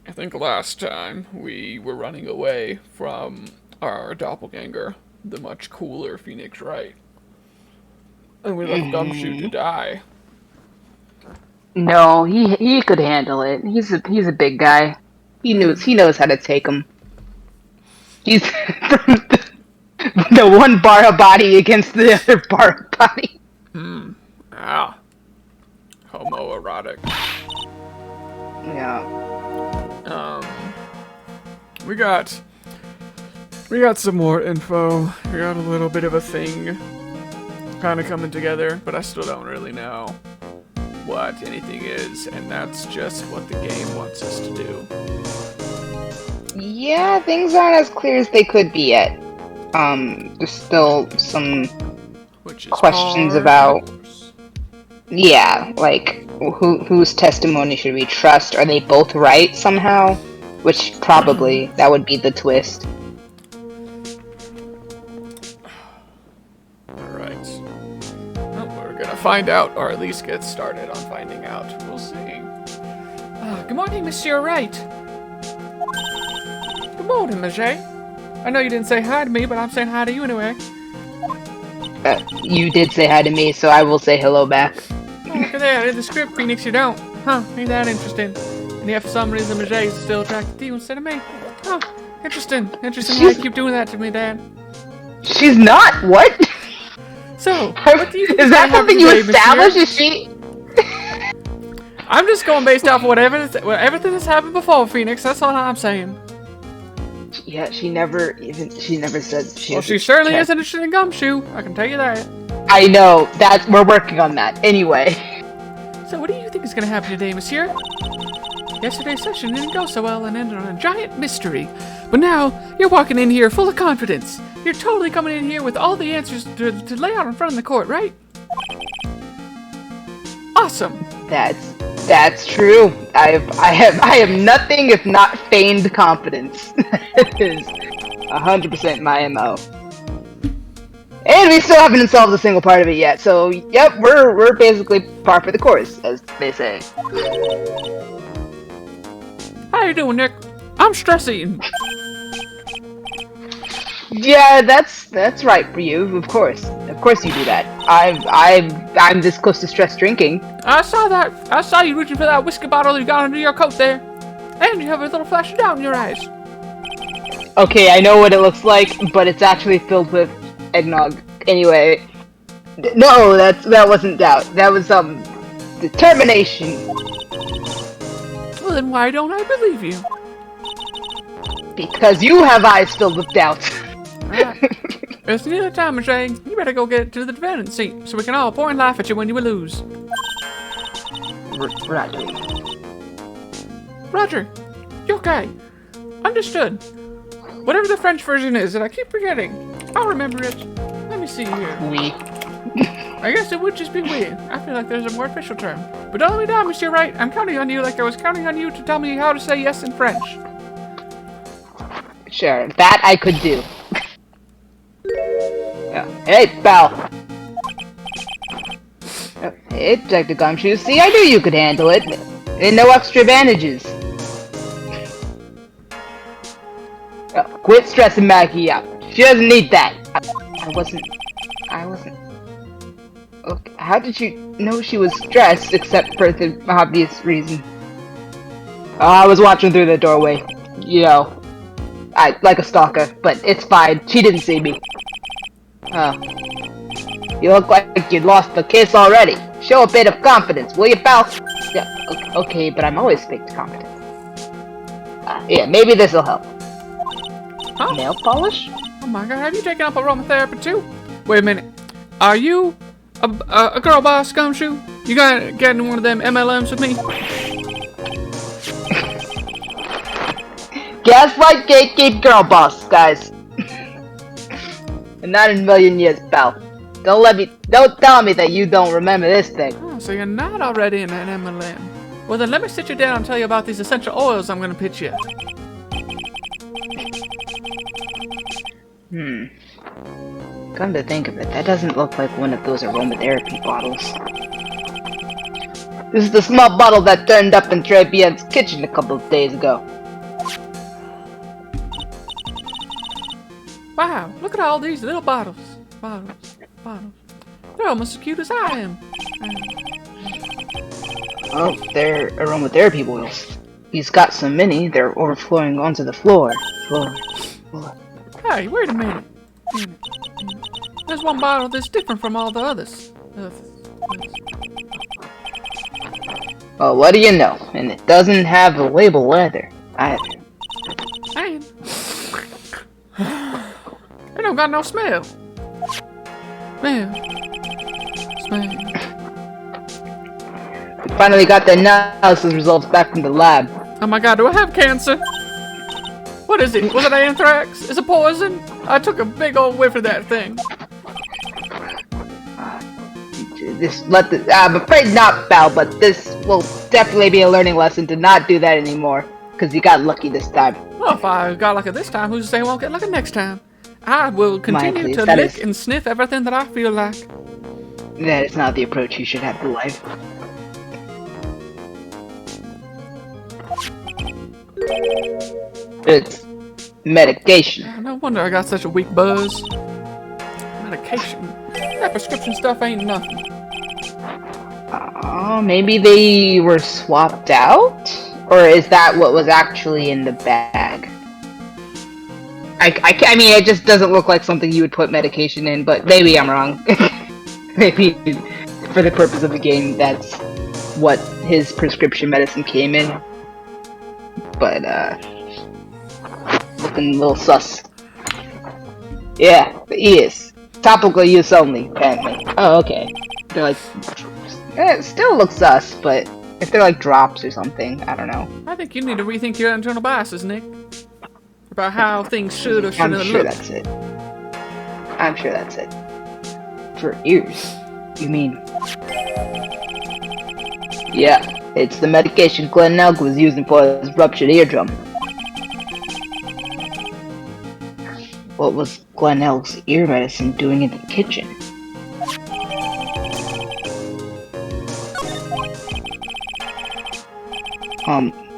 I think last time we were running away from our doppelganger, the much cooler Phoenix Wright. And we left Gumshoe to Mm, die. no, he could handle it. He's a big guy. He knows how to take him. He's the one bar body against the other bar body. Ah, homoerotic. Yeah. Um, we got we got some more info. We got a little bit of a thing kind of coming together, but I still don't really know what anything is, and that's just what the game wants us to do. Yeah, things aren't as clear as they could be yet. There's still some Which is questions par for the about, course. yeah, like whose testimony should we trust? Are they both right somehow? Which probably that would be the twist. Alright. Well, we're gonna find out, or at least get started on finding out. We'll see. Good morning, Monsieur Wright. Good morning, Monsieur. I know you didn't say hi to me, but I'm saying hi to you anyway. You did say hi to me, so I will say hello back. Oh, look at that. In the script, Phoenix, you don't. Huh, ain't that interesting? And yet, for some reason, Monsieur is still attracted to you instead of me. Huh, interesting. Interesting how you keep doing that to me, Dad. She's not. What? So, what do you think Is that something you today, established? Monsieur? Is she? I'm just going based off of everything that's happened before, Phoenix. That's all I'm saying. Yeah, she never said she. Well, she certainly is interested in Gumshoe. I can tell you that. I know that we're working on that anyway. So, what do you think is going to happen today, Monsieur? Yesterday's session didn't go so well and ended on a giant mystery. But now, you're walking in here full of confidence. You're totally coming in here with all the answers to lay out in front of the court, right? Awesome. That's true. I have nothing if not feigned confidence. That is 100% my MO. And we still haven't solved a single part of it yet, so yep, we're basically par for the course, as they say. How you doing, Nick? I'm stress eating. Yeah, that's right for you. Of course you do that. I'm this close to stress drinking. I saw that. I saw you reaching for that whiskey bottle you got under your coat there. And you have a little flash of doubt in your eyes. Okay, I know what it looks like, but it's actually filled with eggnog. Anyway, no, that wasn't doubt. That was determination. Well, then why don't I believe you? Because you have eyes filled with doubt. It's nearly time, Monsieur. You better go get to the defendant's seat so we can all point and laugh at you when you lose. Roger. Roger, you okay? Understood. Whatever the French version is that I keep forgetting. I'll remember it. Let me see here. We. I guess it would just be weird. I feel like there's a more official term. But don't let me down, Monsieur Wright. I'm counting on you like I was counting on you to tell me how to say yes in French. Sure, that I could do. Yeah. Hey, pal. Hey, Detective Gumshoe. See, I knew you could handle it. And no extra advantages. Quit stressing Maggie out. She doesn't need that. I wasn't. Okay, how did you know she was stressed, except for the obvious reason? I was watching through the doorway. You know, like a stalker, but it's fine. She didn't see me. You look like you lost the case already. Show a bit of confidence, will you, pal? Yeah, okay, but I'm always faked confidence. Yeah, maybe this'll help. Huh? Nail polish? Oh my god, have you taken up aromatherapy too? Wait a minute. Are you a girl boss, Gumshoe? You got getting one of them MLMs with me? Gaslight, gatekeep, girl boss, guys. And not in a million years, pal. Don't tell me that you don't remember this thing. Oh, so you're not already in an MLM. Well then let me sit you down and tell you about these essential oils I'm gonna pitch you. Come to think of it, that doesn't look like one of those aromatherapy bottles. This is the small bottle that turned up in Trey Bien's kitchen a couple of days ago. Wow, look at all these little bottles. Bottles. They're almost as cute as I am. Oh, they're aromatherapy oils. He's got so many, they're overflowing onto the floor. Hey, wait a minute. There's one bottle that's different from all the others. Well, what do you know? And it doesn't have a label either. Man. It don't got no smell. Smell. We finally got the analysis results back from the lab. Oh my god, do I have cancer? What is it? Was it anthrax? Is it poison? I took a big old whiff of that thing. I'm afraid not, Val, but this will definitely be a learning lesson to not do that anymore. Because you got lucky this time. Well, if I got lucky this time, who's to say I won't get lucky next time? I will continue to lick and sniff everything that I feel like. That is not the approach you should have to life. It's medication. No wonder I got such a weak buzz. Medication. That prescription stuff ain't nothing. Maybe they were swapped out? Or is that what was actually in the bag? I mean, it just doesn't look like something you would put medication in, but maybe I'm wrong. Maybe for the purpose of the game, that's what his prescription medicine came in. But, looking a little sus. Yeah, he is. Topical use only, apparently. Oh, okay. They're like... It still looks sus, but if they're like drops or something, I don't know. I think you need to rethink your internal biases, Nick. About how things should or shouldn't look. I'm sure that's it. I'm sure that's it. For ears, you mean? Yeah, it's the medication Glenn Elk was using for his ruptured eardrum. What was Glenn Elk's ear medicine doing in the kitchen?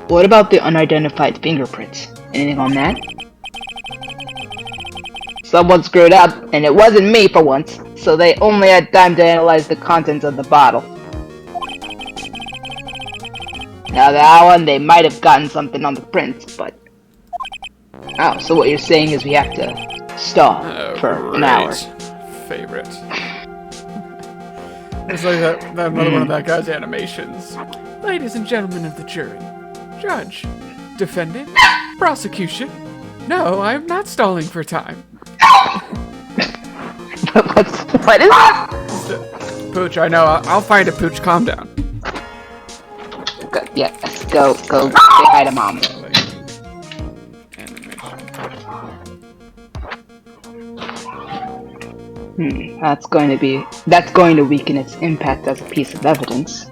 What about the unidentified fingerprints? Anything on that? Someone screwed up, and it wasn't me for once, so they only had time to analyze the contents of the bottle. Now that one, they might have gotten something on the prints, but... Oh, so what you're saying is we have to stop for an hour. Favorite. It's like that another one of that guy's animations. Ladies and gentlemen of the jury, judge, defendant, prosecution. No, I am not stalling for time. What is that? Pooch, I know. I'll find it, Pooch. Calm down. Yes, go say hi to Mom. That's going to weaken its impact as a piece of evidence.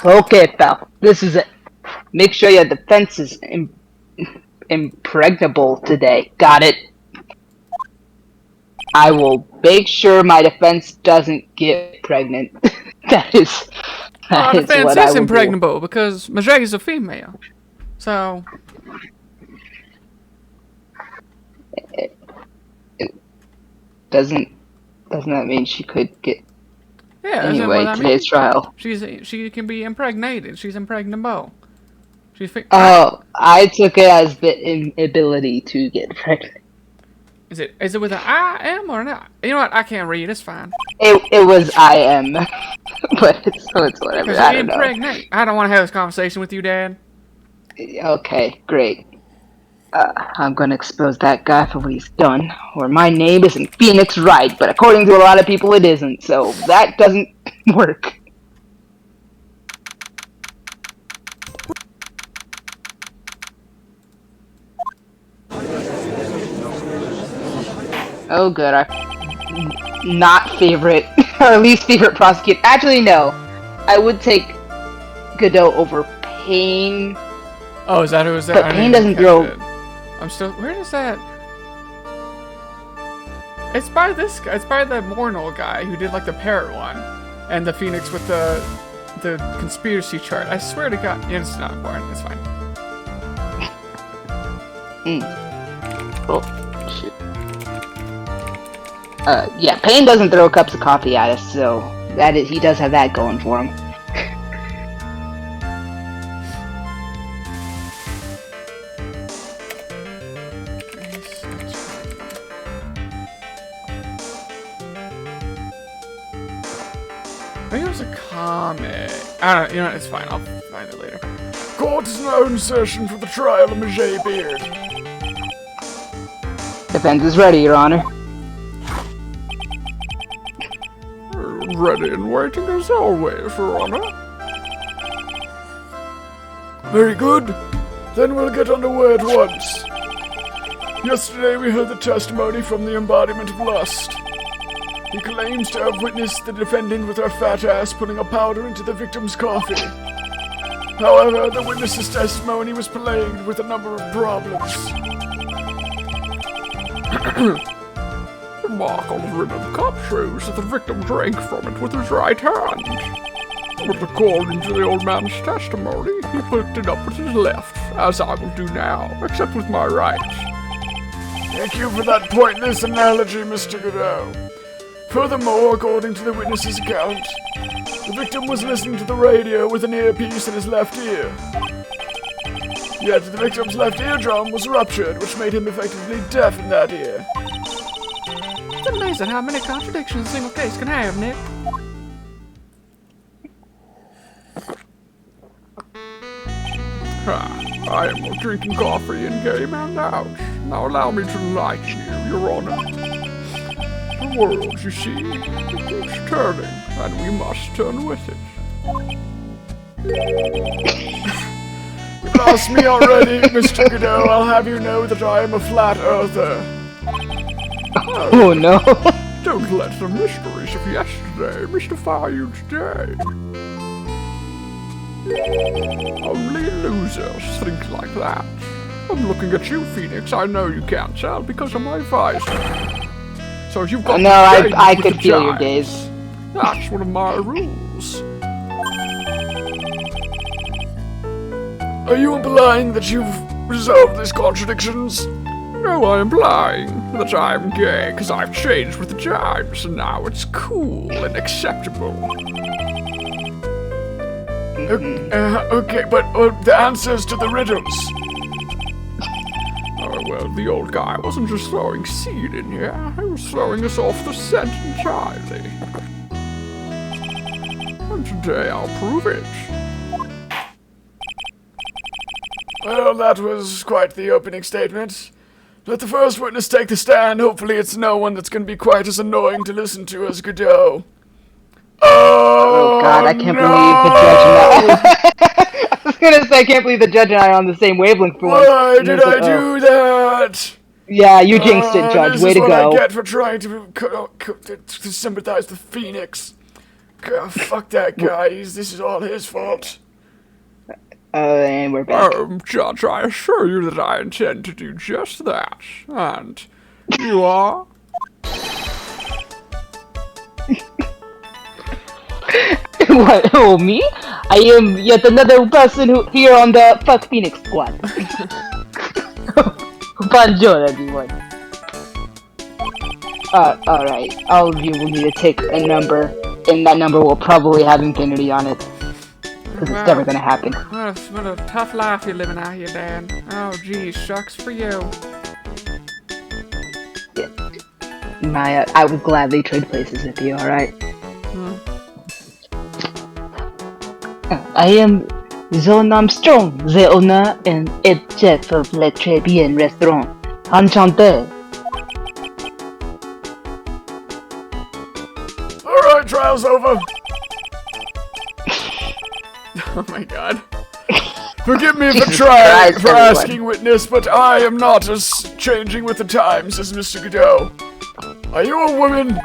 Okay, pal. This is it. Make sure your defense is impregnable today. Got it? I will make sure my defense doesn't get pregnant. That is Our defense what I is will impregnable because Majay is a female. So... Doesn't that mean she could get... Yeah, Anyway, today's trial. She can be impregnated. She's impregnable. I took it as the inability to get pregnant. Is it with an I M or not? You know what? I can't read. It's fine. It was I am, but it's whatever. I don't know. I don't want to have this conversation with you, Dad. Okay, great. I'm gonna expose that guy for what he's done. Or my name isn't Phoenix Wright, but according to a lot of people it isn't, so that doesn't work. Oh good, our not favorite, or least favorite prosecutor. Actually no, I would take Godot over Payne. Oh, is that who is that? But Payne doesn't grow... I'm still... Where is that? It's by this guy. It's by the Mornal guy who did like the parrot one. And the phoenix with the the conspiracy chart. I swear to God, yeah, it's not important. It's fine. Oh, shit. Yeah, Payne doesn't throw cups of coffee at us, so he does have that going for him. I think it was a comic. I don't know, you know what, it's fine, I'll find it later. Court is now in session for the trial of Majay Beard. Defense is ready, Your Honor. Ready and waiting as always, Your Honor. Very good. Then we'll get underway at once. Yesterday we heard the testimony from the embodiment of lust. He claims to have witnessed the defendant with her fat ass putting a powder into the victim's coffee. However, the witness's testimony was plagued with a number of problems. The mark on the rim of the cup shows that the victim drank from it with his right hand. But according to the old man's testimony, he picked it up with his left, as I will do now, except with my right. Thank you for that pointless analogy, Mr. Godot. Furthermore, according to the witness's account, the victim was listening to the radio with an earpiece in his left ear. Yet the victim's left eardrum was ruptured, which made him effectively deaf in that ear. It's amazing how many contradictions a single case can have, Nick. I am drinking coffee in game and out. Now allow me to enlighten you, Your Honor. The world, you see, it keeps turning, and we must turn with it. You've lost me already, Mr. Godot. I'll have you know that I am a flat earther. Oh no. Don't let the mysteries of yesterday mystify you today. Only losers think like that. I'm looking at you, Phoenix. I know you can't tell because of my visor. So you've got no, I could feel your gaze. That's one of my rules. Are you implying that you've resolved these contradictions? No, I am implying that I'm gay because I've changed with the times and now it's cool and acceptable. Okay, but the answers to the riddles. Oh, well, the old guy wasn't just throwing seed in here, he was throwing us off the scent entirely. And today I'll prove it. Well, that was quite the opening statement. Let the first witness take the stand. Hopefully it's no one that's going to be quite as annoying to listen to as Godot. Oh God, I can't believe the judge and I... I was gonna say, I can't believe the judge and I are on the same wavelength for once. Why did I do that? Yeah, you jinxed it, Judge. Way to go. This is what I get for trying to sympathize with Phoenix. God, fuck that guy. This is all his fault. And we're back. Judge, I assure you that I intend to do just that. And you are? What? Oh, me? I am yet another person here on the Fuck Phoenix squad. Bonjour, everyone. Alright. All of you will need to take a number, and that number will probably have infinity on it. Because it's never gonna happen. What a tough life you're living out here, Dan. Oh, geez, shucks for you. Yeah. Maya, I would gladly trade places with you, alright? I am Zone Armstrong, the owner and head chef of Le Très Bien Restaurant. Enchanté. Alright, trial's over. Oh my god. Forgive me for asking witness, but I am not as changing with the times as Mr. Godot. Are you a woman?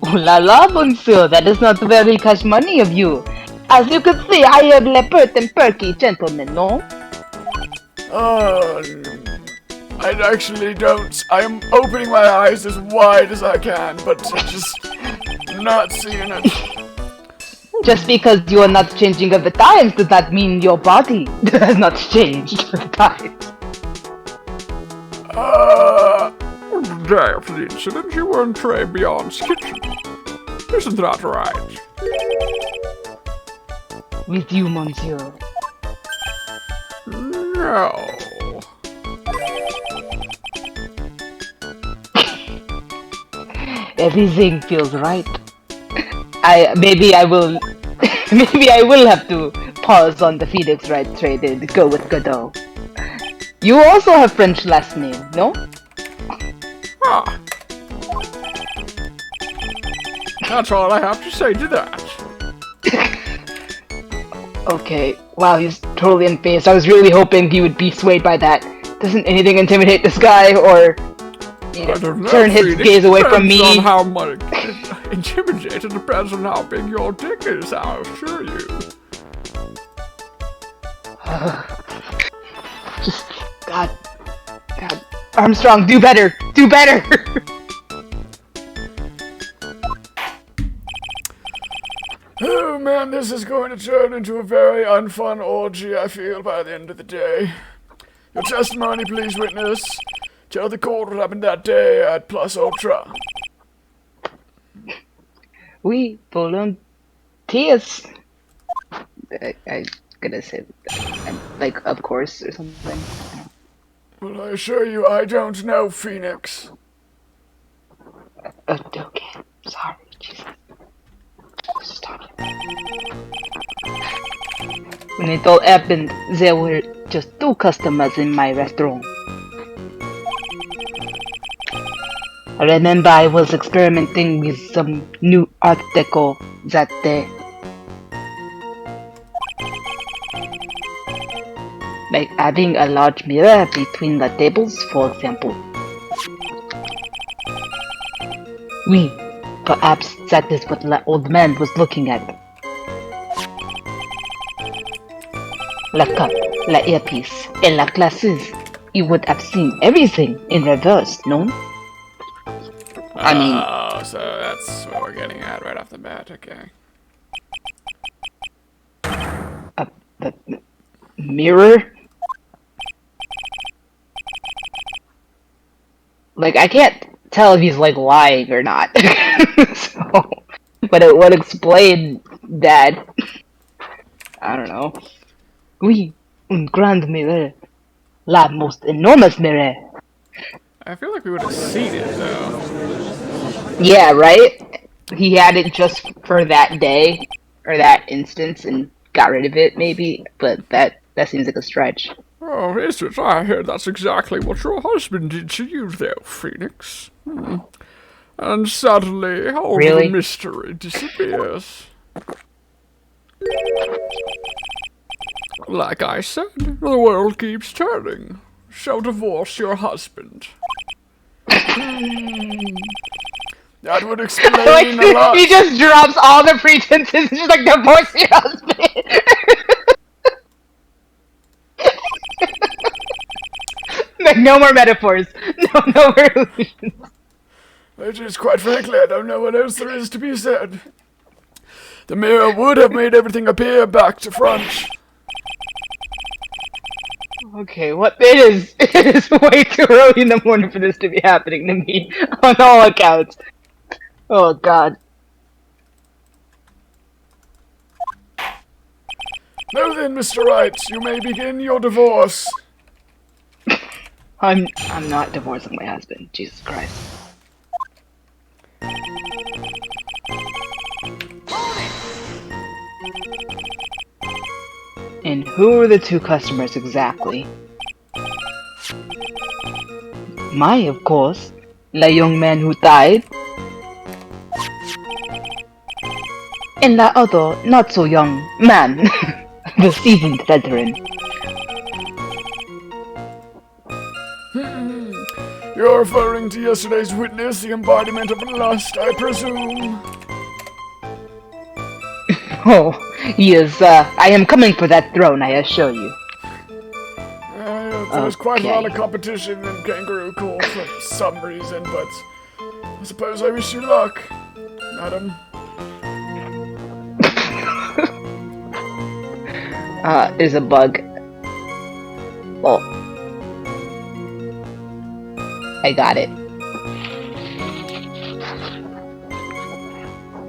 Oh la la, monsieur, that is not very cash money of you. As you can see, I am a pert and perky gentleman, no? I actually don't. I am opening my eyes as wide as I can, but just not seeing it. Just because you are not changing of the times does not mean your body has not changed with the times. The day after the incident, you were in Tribulations' kitchen. Isn't that right? With you, monsieur. No. Everything feels right. Maybe I will have to pause on the Phoenix Wright trade and go with Godot. You also have French last name, no? Ah. That's all I have to say to that. Okay, wow, he's totally unfazed. I was really hoping he would be swayed by that. Doesn't anything intimidate this guy, or turn his gaze away from me? On how much intimidated depends on how big your dick is, I'll assure you. Just, God, Armstrong, do better! Do better! Oh man, this is going to turn into a very unfun orgy, I feel, by the end of the day. Your testimony, please, witness. Tell the court what happened that day at Plus Ultra. We volunteers. I'm gonna say, like, of course, or something. Well, I assure you, I don't know, Phoenix. Okay, sorry, Jesus. Stop. When it all happened, there were just 2 customers in my restaurant. I remember I was experimenting with some new art deco that day. Like having a large mirror between the tables, for example. Oui, perhaps that is what the old man was looking at. La cup, la earpiece, and la glasses. He would have seen everything in reverse, no? I mean... Oh, so that's what we're getting at right off the bat, okay. The mirror? Like, I can't tell if he's, like, lying or not. So, but it would explain that. I don't know. Oui, un grand mirror. La most enormous mirror. I feel like we would have seen it, though. Yeah, right? He had it just for that day, or that instance, and got rid of it, maybe, but that seems like a stretch. Oh, is it? I hear that's exactly what your husband did to you, though, Phoenix. And suddenly, all Really? the mystery disappears. Like I said, the world keeps turning. So divorce your husband. That would explain Like, a lot. he just drops all the pretenses, just like, divorce your husband. Like, no more metaphors. No more illusions. Just quite frankly, I don't know what else there is to be said. The mirror would have made everything appear back to front. Okay, it is way too early in the morning for this to be happening to me, on all accounts. Oh, God. Now then, Mr. Wright, you may begin your divorce. I'm not divorcing my husband, Jesus Christ. And who are the 2 customers exactly? My, of course, the young man who died. And the other, not so young, man, the seasoned veteran. You're referring to yesterday's witness, the embodiment of lust, I presume. Oh, he is, I am coming for that throne, I assure you. There's quite a lot of competition in Kangaroo Court for some reason, but I suppose I wish you luck, madam. There's a bug. Oh. I got it.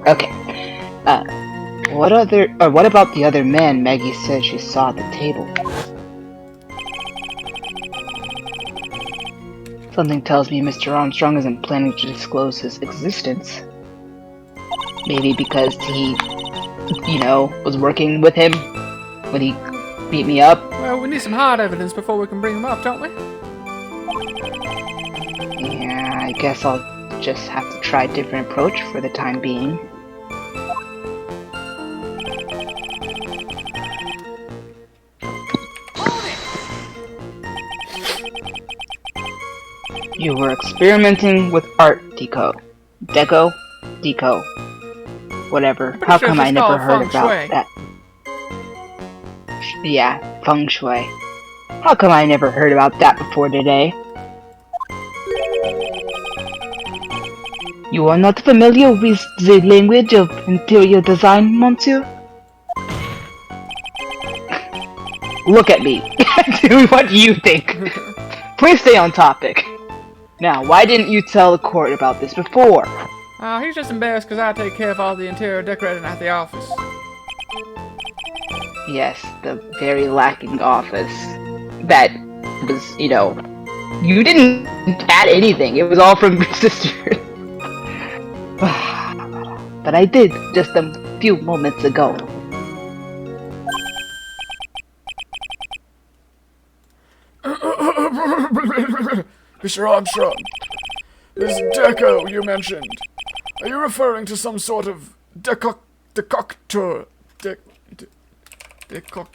Okay. What about the other man Maggie said she saw at the table? Something tells me Mr. Armstrong isn't planning to disclose his existence. Maybe because he, was working with him when he beat me up. Well, we need some hard evidence before we can bring him up, don't we? Yeah, I guess I'll just have to try a different approach for the time being. You were experimenting with art, Deco. Whatever. How come I never heard about that? Yeah, feng shui. How come I never heard about that before today? You are not familiar with the language of interior design, monsieur? Look at me. What do you think? Please stay on topic. Now, why didn't you tell the court about this before? He's just embarrassed because I take care of all the interior decorating at the office. Yes, the very lacking office. That was, you didn't add anything. It was all from your sister. But I did just a few moments ago. Mr. Armstrong, this deco you mentioned, are you referring to some sort of decoctor?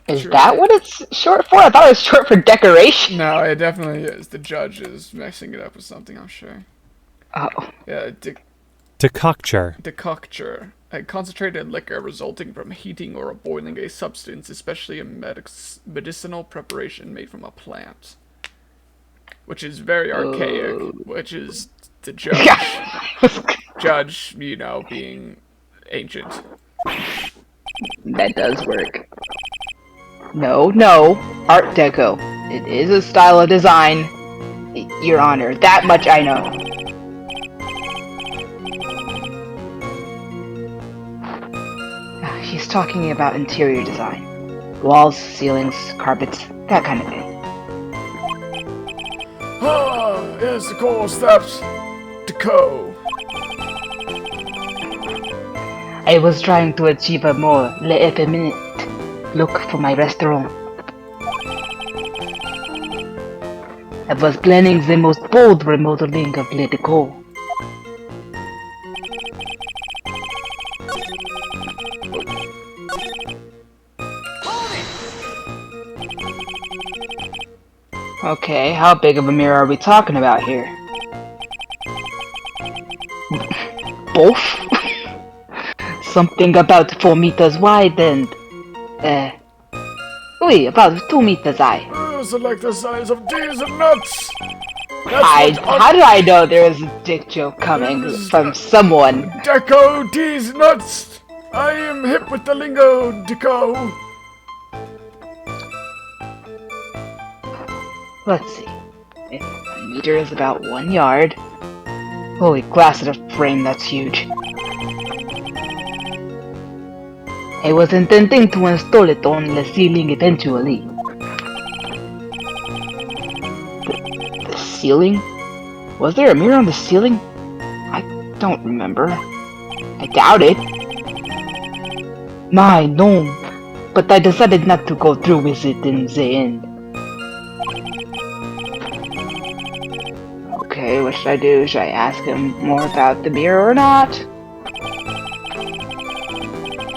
Is that what it's short for? I thought it was short for decoration. No, it definitely is. The judge is mixing it up with something, I'm sure. Oh. Yeah, Decocture. Decocture. A concentrated liquor resulting from heating or boiling a substance, especially a medicinal preparation made from a plant. Which is very archaic, which is the judge. Judge, being ancient. That does work. No, Art Deco. It is a style of design. Your Honor, that much I know. He's talking about interior design. Walls, ceilings, carpets, that kind of thing. Yes, of course, that's deco. I was trying to achieve a more effeminate look for my restaurant. I was planning the most bold remodeling of Le Deco. Okay, how big of a mirror are we talking about here? Both? Something about 4 meters wide and... about 2 meters high. So like the size of these nuts! How did I know there was a dick joke coming from someone? Deco these nuts! I am hip with the lingo, Deco! Let's see. If a meter is about 1 yard... Holy glass at a frame, that's huge. I was intending to install it on the ceiling eventually. The ceiling? Was there a mirror on the ceiling? I don't remember. I doubt it. No. But I decided not to go through with it in the end. Okay, what should I do? Should I ask him more about the mirror or not?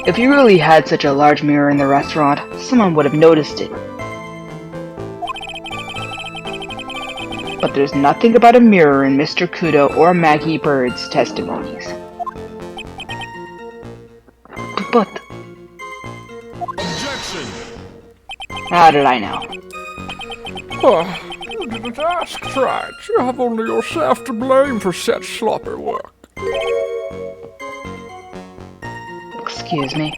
If you really had such a large mirror in the restaurant, someone would have noticed it. But there's nothing about a mirror in Mr. Kudo or Maggie Bird's testimonies. But... Objection! How did I know? Oh, you didn't ask, Wright. You have only yourself to blame for such sloppy work. Excuse me?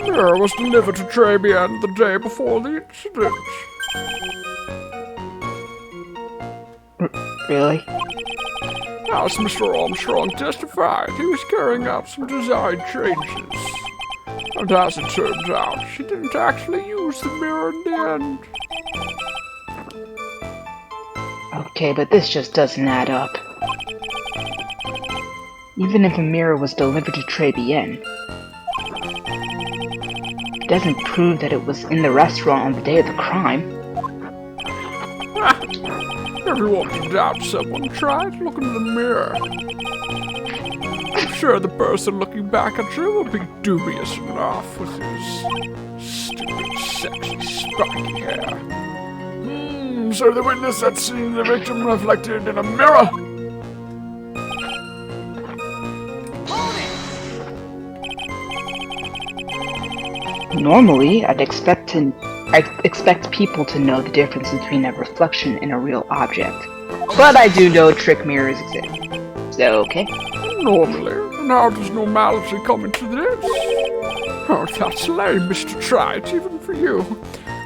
mirror was delivered to Tribulations the day before the incident. Really? As Mr. Armstrong testified, he was carrying out some design changes. And as it turns out, she didn't actually use the mirror in the end. Okay, but this just doesn't add up. Even if a mirror was delivered to Tribulations, it doesn't prove that it was in the restaurant on the day of the crime. If you want to doubt someone, try to look in the mirror. I'm sure the person looking back at you will be dubious enough with his stupid, sexy, spiky hair. So the witness had seen the victim reflected in a mirror. Normally, I'd expect people to know the difference between a reflection and a real object. But I do know trick mirrors exist. So, okay. Normally? And how does normality come into this? Oh, that's lame, Mr. Wright, even for you.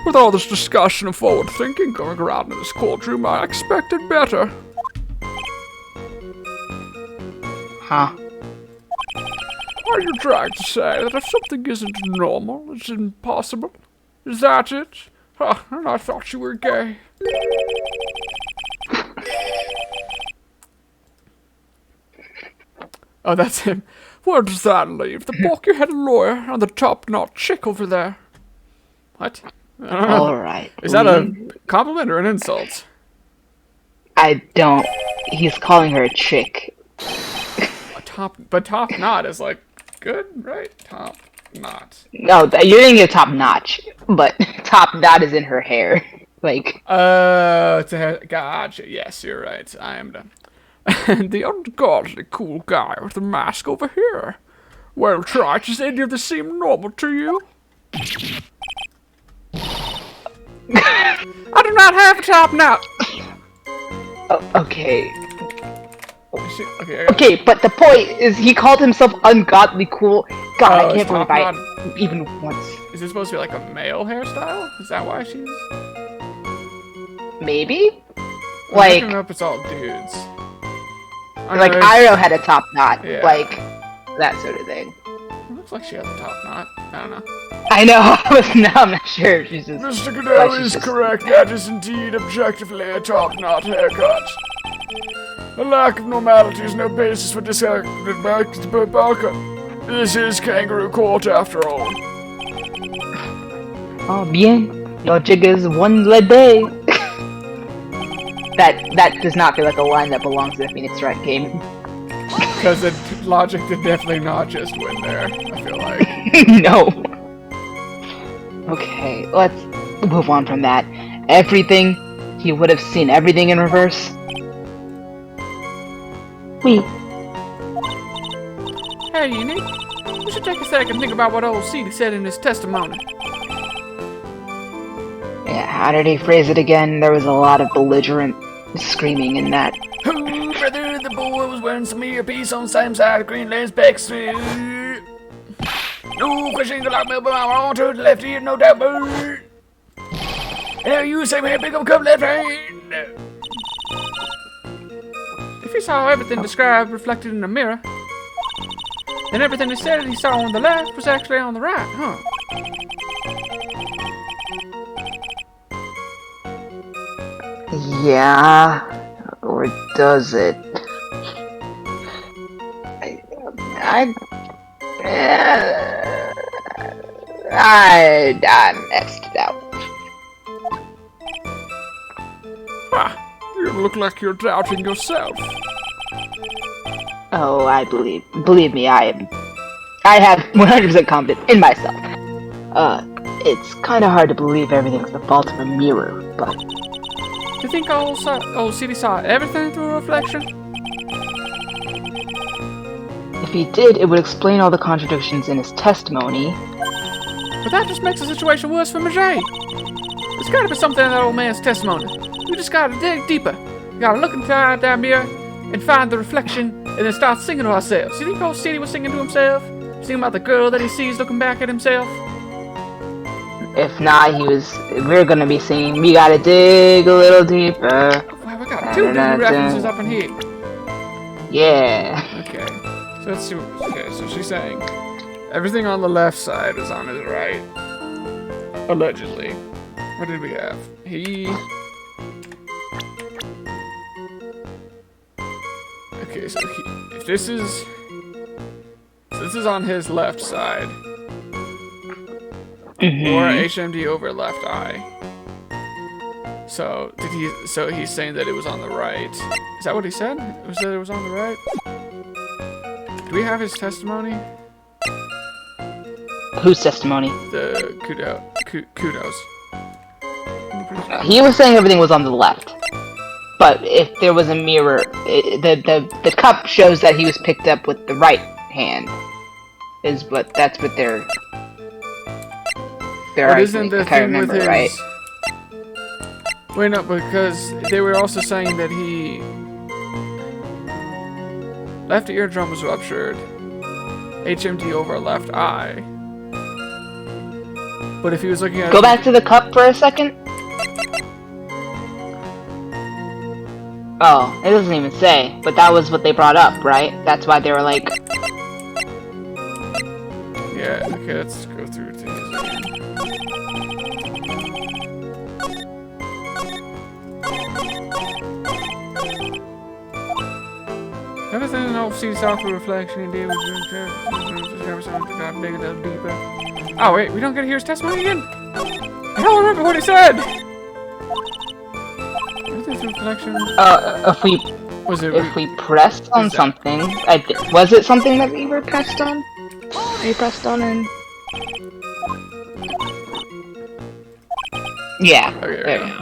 With all this discussion and forward thinking going around in this courtroom, I expected better. Huh? Are you trying to say that if something isn't normal, it's impossible? Is that it? Huh, and I thought you were gay. Oh, that's him. Where does that leave? The bulky-headed lawyer and the top-knot chick over there. What? I don't know. Alright. Is that a compliment or an insult? I don't... He's calling her a chick. But top-knot is like good, right? Top-knot. No, you're thinking of top notch, but top knot is in her hair. Like... Gotcha. Yes, you're right. I am done. And the ungodly cool guy with the mask over here. Well, try, does any of this seem normal to you? I do not have a top knot. Oh, okay. Okay, Okay, but the point is he called himself ungodly cool. God, I can't believe I even once. Is this supposed to be like a male hairstyle? Is that why she's... Maybe? I'm Like... looking up, it's all dudes. Like, Iroh had a top knot. Yeah. Like, that sort of thing. It looks like she has a top knot. I don't know. I know, but now I'm not sure if she's just... Mr. Goodell is correct. That is indeed objectively a top knot haircut. A lack of normality is no basis for disconnected Barker. This is kangaroo court after all. Oh, bien. Your jig is one lead day. That does not feel like a line that belongs to the Phoenix Wright game. Because the logic did definitely not just win there, I feel like. No. Okay, let's move on from that. Everything, he would have seen everything in reverse. We. Hey, Unique. We should take a second and think about what old Seedy said in his testimony. Yeah, how did he phrase it again? There was a lot of belligerent screaming in that. Oh, brother, the boy was wearing some earpiece on the same side of Green Lane's back street. No question, you like me, but I'm on to the left ear, no doubt, but... Hey, you same hand, pick up a cup left hand. If he saw everything described reflected in the mirror, then everything he said he saw on the left was actually on the right, huh? Yeah, or does it? I'm X'd out. Ha! You look like you're doubting yourself. Oh, believe me, I have 100% confidence in myself. It's kind of hard to believe everything's the fault of a mirror, but... Do you think old Seedy saw everything through a reflection? If he did, it would explain all the contradictions in his testimony. But that just makes the situation worse for Majay. There's gotta be something in that old man's testimony. We just gotta dig deeper. We gotta look inside that mirror and find the reflection and then start singing to ourselves. You think old Seedy was singing to himself? Singing about the girl that he sees looking back at himself? If not, we're gonna be singing, we gotta dig a little deeper. Wow, we got two Disney references up in here. Yeah. Okay. So let's see. Okay, so she's saying everything on the left side is on his right. Allegedly. What did we have? Okay, so if this is... So this is on his left side. Or HMD over left eye. So so he's saying that it was on the right. Is that what he said? Was that it was on the right? Do we have his testimony? Whose testimony? The kudos. He was saying everything was on the left. But if there was a mirror, the cup shows that he was picked up with the right hand. That's what they're But isn't the thing with his... right? Wait, no, because they were also saying that he... Left eardrum was ruptured. HMD over left eye. But if he was looking at... Go back to the cup for a second. Oh, it doesn't even say. But that was what they brought up, right? That's why they were like... Yeah, okay, let's go through to his again. Everything in all sees out for reflection and David's dig a little deeper. Oh wait, we don't get to hear his testimony again? I don't remember what he said! Reflection. If we pressed on something, was it something that we were pressed on? We pressed on and... Yeah. Okay, there we go.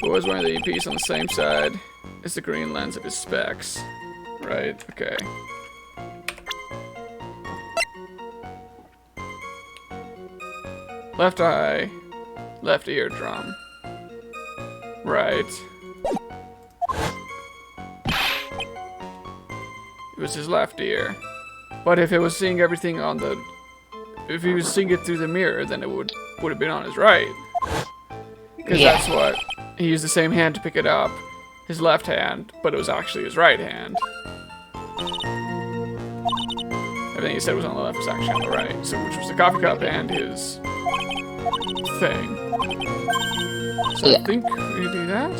Who was wearing the piece on the same side as the green lens of his specs. Right, okay. Left eye, left eardrum. Right. It was his left ear. But if it was seeing everything on the... If he was seeing it through the mirror, then it would have been on his right. Because that's what... He used the same hand to pick it up. His left hand, but it was actually his right hand. Everything he said was on the left was actually on the right. So which was the coffee cup and his... thing. So I think we do that.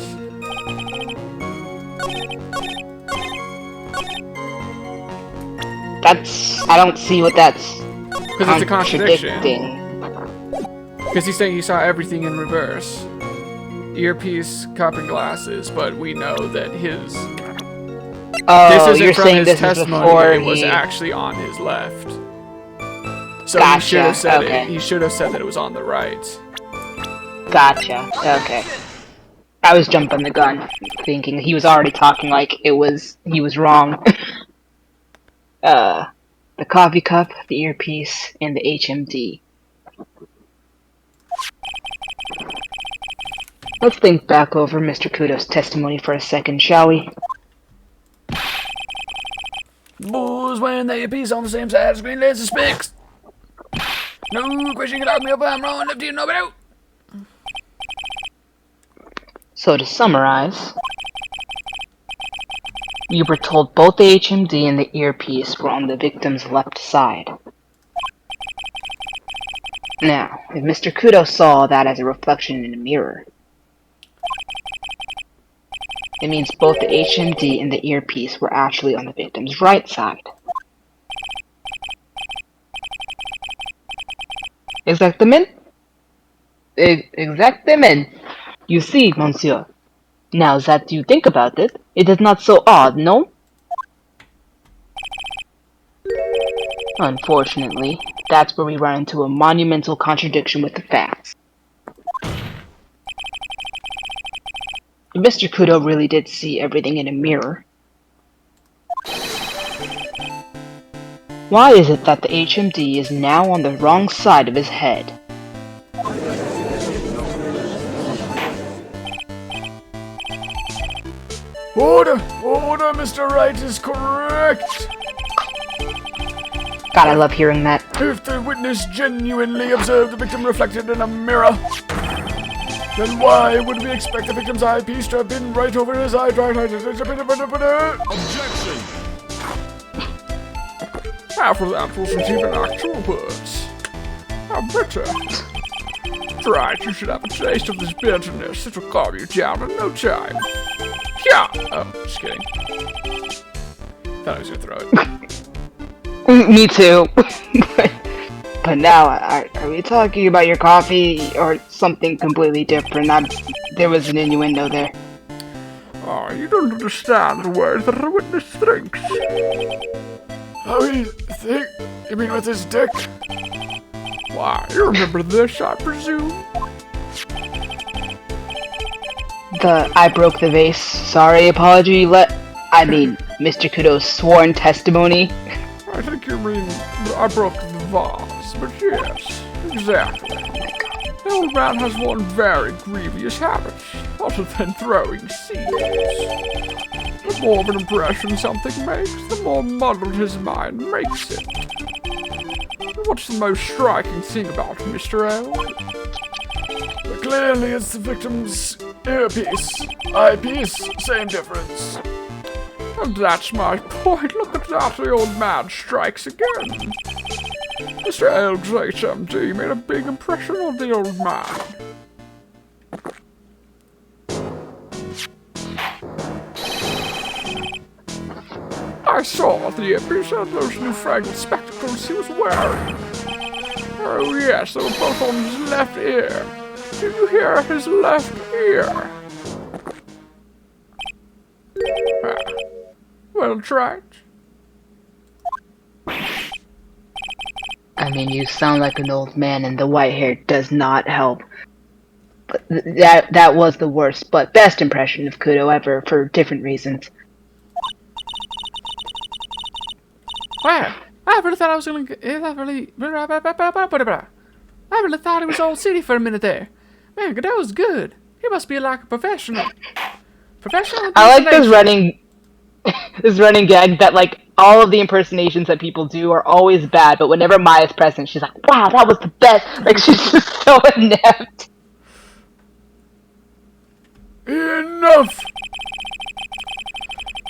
I don't see what that's... Because it's a contradiction. Because he's saying he saw everything in reverse. Earpiece, cup, and glasses, but we know that his... Oh, this you're isn't from saying his this testimony, is before it was actually on his left. So Gotcha, he should have said okay. it. He should have said that it was on the right. Gotcha. Okay. I was jumping the gun, thinking he was already talking like he was wrong. The coffee cup, the earpiece, and the HMD. Let's think back over Mr. Kudo's testimony for a second, shall we? Boys wearing their earpiece on the same side as green laser specs. No question can ask me if I'm wrong, up to you, nobody out. So to summarize, you were told both the HMD and the earpiece were on the victim's left side. Now, if Mr. Kudo saw that as a reflection in a mirror, it means both the HMD and the earpiece were actually on the victim's right side. Exactement? Exactement. You see, monsieur. Now that you think about it, it is not so odd, no? Unfortunately, that's where we run into a monumental contradiction with the facts. If Mr. Kudo really did see everything in a mirror, why is it that the HMD is now on the wrong side of his head? Order! Order, Mr. Wright is correct! God, I love hearing that. If the witness genuinely observed the victim reflected in a mirror, then why would we expect the victim's eyepiece to have been right over his eye? Objection! Half of that wasn't even actual words. How bitter. That's right, you should have a taste of this bitterness. It will calm you down in no time. Yeah! Oh, just kidding. Thought I was gonna throw it. Me too. But now, are we talking about your coffee or something completely different? There was an innuendo there. Oh, you don't understand the words that a witness thinks. Oh, he think? You mean with his dick? Why, you remember this, I presume? I broke the vase. Sorry, apology. Mr. Kudo's sworn testimony. I think you mean I broke the vase, but yes, exactly. The old man has one very grievous habit, other than throwing seeds. The more of an impression something makes, the more muddled his mind makes it. What's the most striking thing about Mr. L? Clearly it's the victim's eyepiece, same difference. And that's my point. Look at that, the old man strikes again. Mr. L's HMD made a big impression on the old man. I saw the earpiece and those newfangled spectacles he was wearing. Oh yes, they were both on his left ear. Did you hear his left ear? Well tried. I mean, you sound like an old man, and the white hair does not help. But that was the worst, but best impression of Kudo ever for different reasons. Wow, I really thought I was gonna. I really thought it was old city for a minute there. Man, that was good. He must be like a professional. I like this running gag that like all of the impersonations that people do are always bad, but whenever Maya's present, she's like, "Wow, that was the best!" Like she's just so inept. Enough!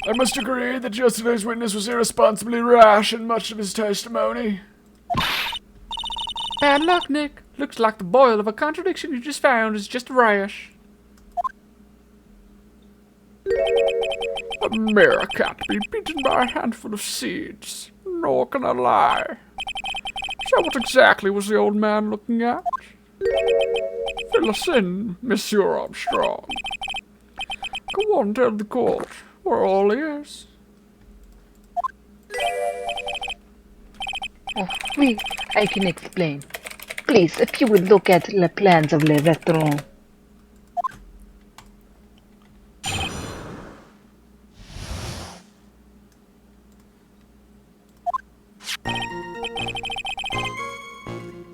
I must agree that yesterday's witness was irresponsibly rash in much of his testimony. Bad luck, Nick. Looks like the boil of a contradiction you just found is just rash. A mirror can't be beaten by a handful of seeds, nor can I lie. So what exactly was the old man looking at? Fill us in, Monsieur Armstrong. Go on, tell the court. We're all ears. Oh, oui, I can explain. Please, if you would look at the plans of le restaurant.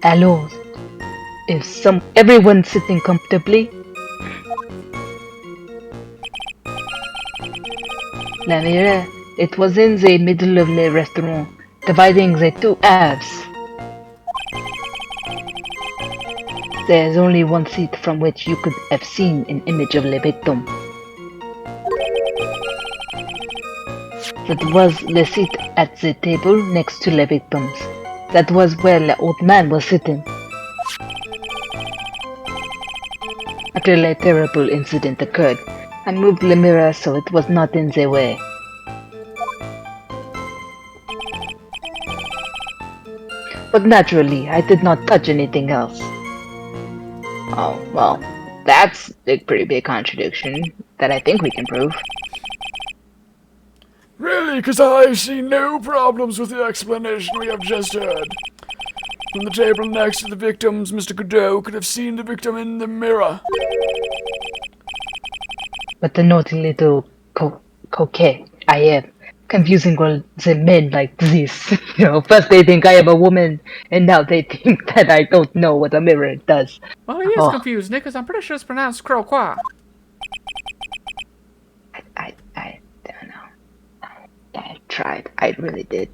Alors, is everyone sitting comfortably? La mirror, it was in the middle of the restaurant, dividing the two halves. There is only one seat from which you could have seen an image of the victim. That was the seat at the table next to the victim's. That was where the old man was sitting. After the terrible incident occurred, I moved the mirror so it was not in the way. But naturally, I did not touch anything else. Oh, well, that's a pretty big contradiction that I think we can prove. Really? Because I see no problems with the explanation we have just heard. From the table next to the victims, Mr. Godot could have seen the victim in the mirror. But the naughty little coquette I am, confusing all the men like this. First they think I am a woman, and now they think that I don't know what a mirror does. Well, he is confused, Nick, because I'm pretty sure it's pronounced croquois. I don't know. I tried. I really did.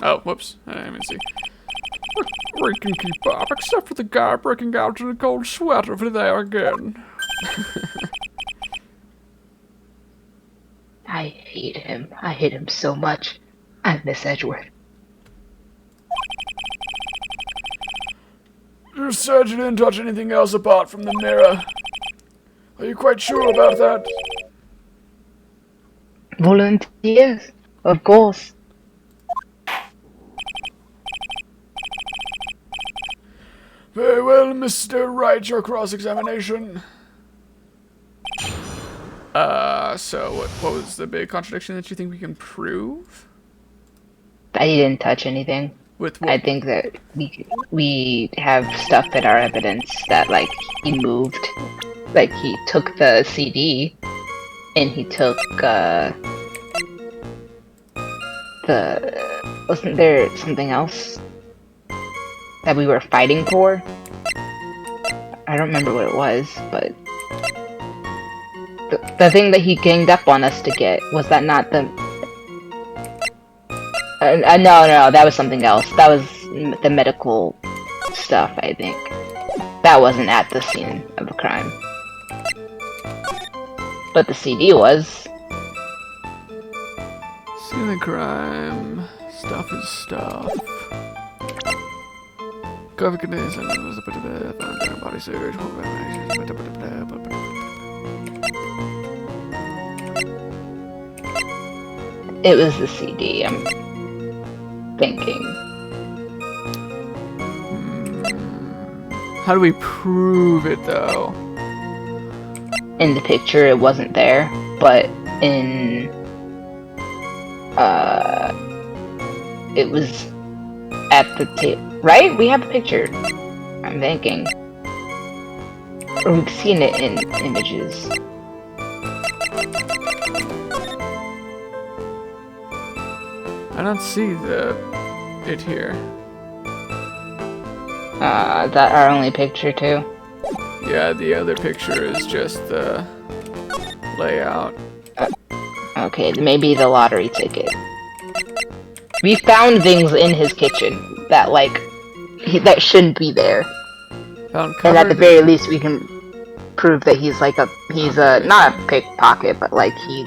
Oh, whoops. I didn't even see. We can keep up, except for the guy breaking out in a cold sweat over there again. I hate him. I hate him so much. I miss Edgeworth. You said you didn't touch anything else apart from the mirror. Are you quite sure about that? Volunteers, of course. Very well, Mr. Wright, your cross-examination. So what was the big contradiction that you think we can prove? That he didn't touch anything. With what? I think that we have stuff in our evidence that, like, he moved. Like, he took the CD, and he took, wasn't there something else that we were fighting for? I don't remember what it was, but the thing that he ganged up on us to get, was that not the... no, that was something else. That was the medical stuff, I think. That wasn't at the scene of the crime. But the CD was. Scene of the crime. Stuff is stuff. Governance and body search. It was the CD, I'm thinking. How do we prove it, though? In the picture, it wasn't there, but in... it was at the table. Right? We have a picture, I'm thinking. Or we've seen it in images. I don't see it here. That our only picture too? Yeah, the other picture is just the layout. Okay, maybe the lottery ticket. We found things in his kitchen that, like, that shouldn't be there. Found And at the covered- very least, we can prove that he's like he's not a pickpocket, but like he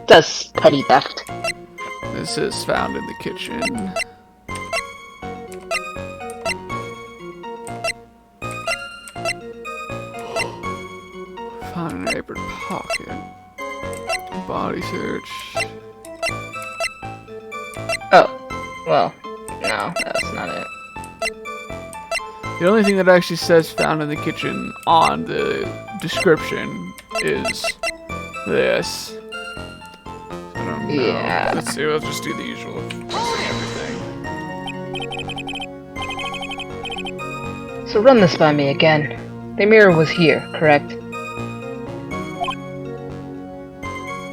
does petty theft. This is found in the kitchen. Found in an apron pocket. Body search. Oh, well, no, that's not it. The only thing that actually says found in the kitchen on the description is this. I don't know. Yeah. Let's see, let's just do the usual of pressing everything. So run this by me again. The mirror was here, correct?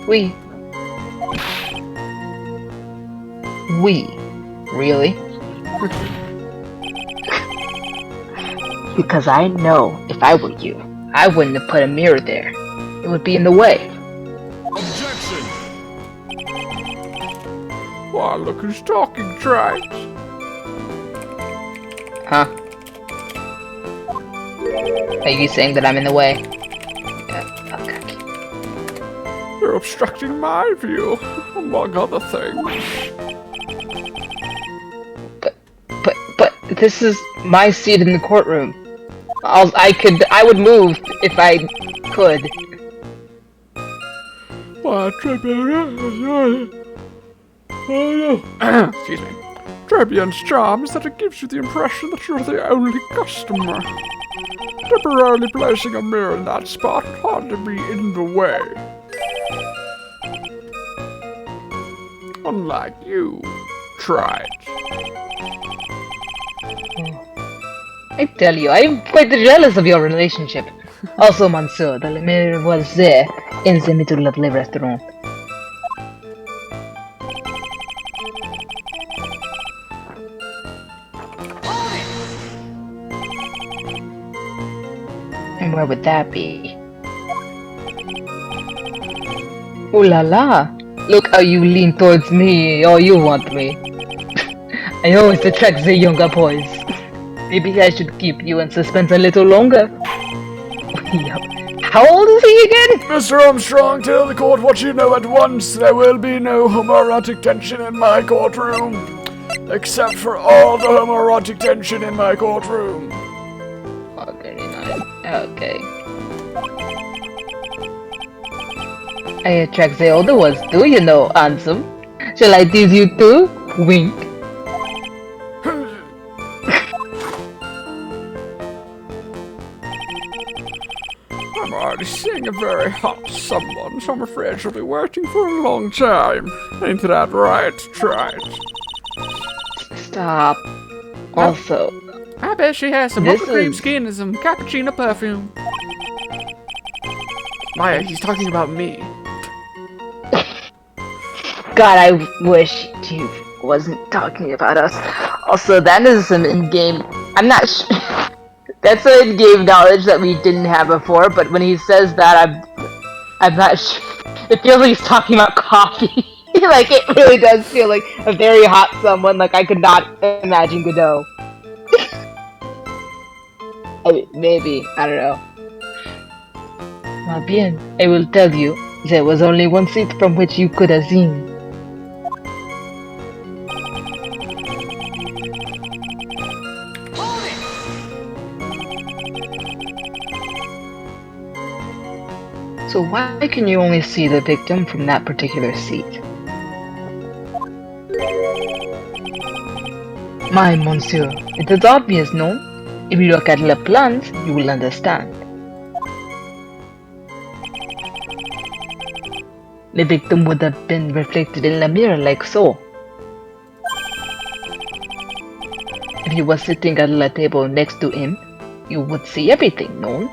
We. Really? Because I know if I were you, I wouldn't have put a mirror there. It would be in the way. Objection! Why, look who's talking, Tribes. Huh? Are you saying that I'm in the way? Okay. You're obstructing my view, among other things. But this is my seat in the courtroom. I would move if I could. Why, excuse me. Tribulations' charm is that it gives you the impression that you're the only customer. Temporarily placing a mirror in that spot would hardly be in the way. Unlike you, tried. I tell you, I'm quite jealous of your relationship. Also, Monsieur, the mirror was there, in the middle of the restaurant. And where would that be? Ooh la la! Look how you lean towards me, oh you want me. I always attract the younger boys. Maybe I should keep you in suspense a little longer. How old is he again? Mr. Armstrong, tell the court what you know at once. There will be no homoerotic tension in my courtroom. Except for all the homoerotic tension in my courtroom. Okay. I attract the older ones too, you know, handsome. Shall I tease you too? Wink. I'm already seeing a very hot someone, so I'm afraid she'll be waiting for a long time. Ain't that right, Trite? Stop. Also, I bet she has some This whipped cream is- skin and some cappuccino perfume. Maya, he's talking about me. God, I wish you wasn't talking about us. Also, that is some in-game. I'm not sure. That's some in-game knowledge that we didn't have before. But when he says that, I'm not sure. It feels like he's talking about coffee. Like it really does feel like a very hot someone. Like I could not imagine Godot. I mean, maybe I don't know. Bien, I will tell you. There was only one seat from which you could have seen. So why can you only see the victim from that particular seat? My monsieur, it is obvious, no? If you look at the plans, you will understand. The victim would have been reflected in the mirror like so. If you were sitting at the table next to him, you would see everything, no?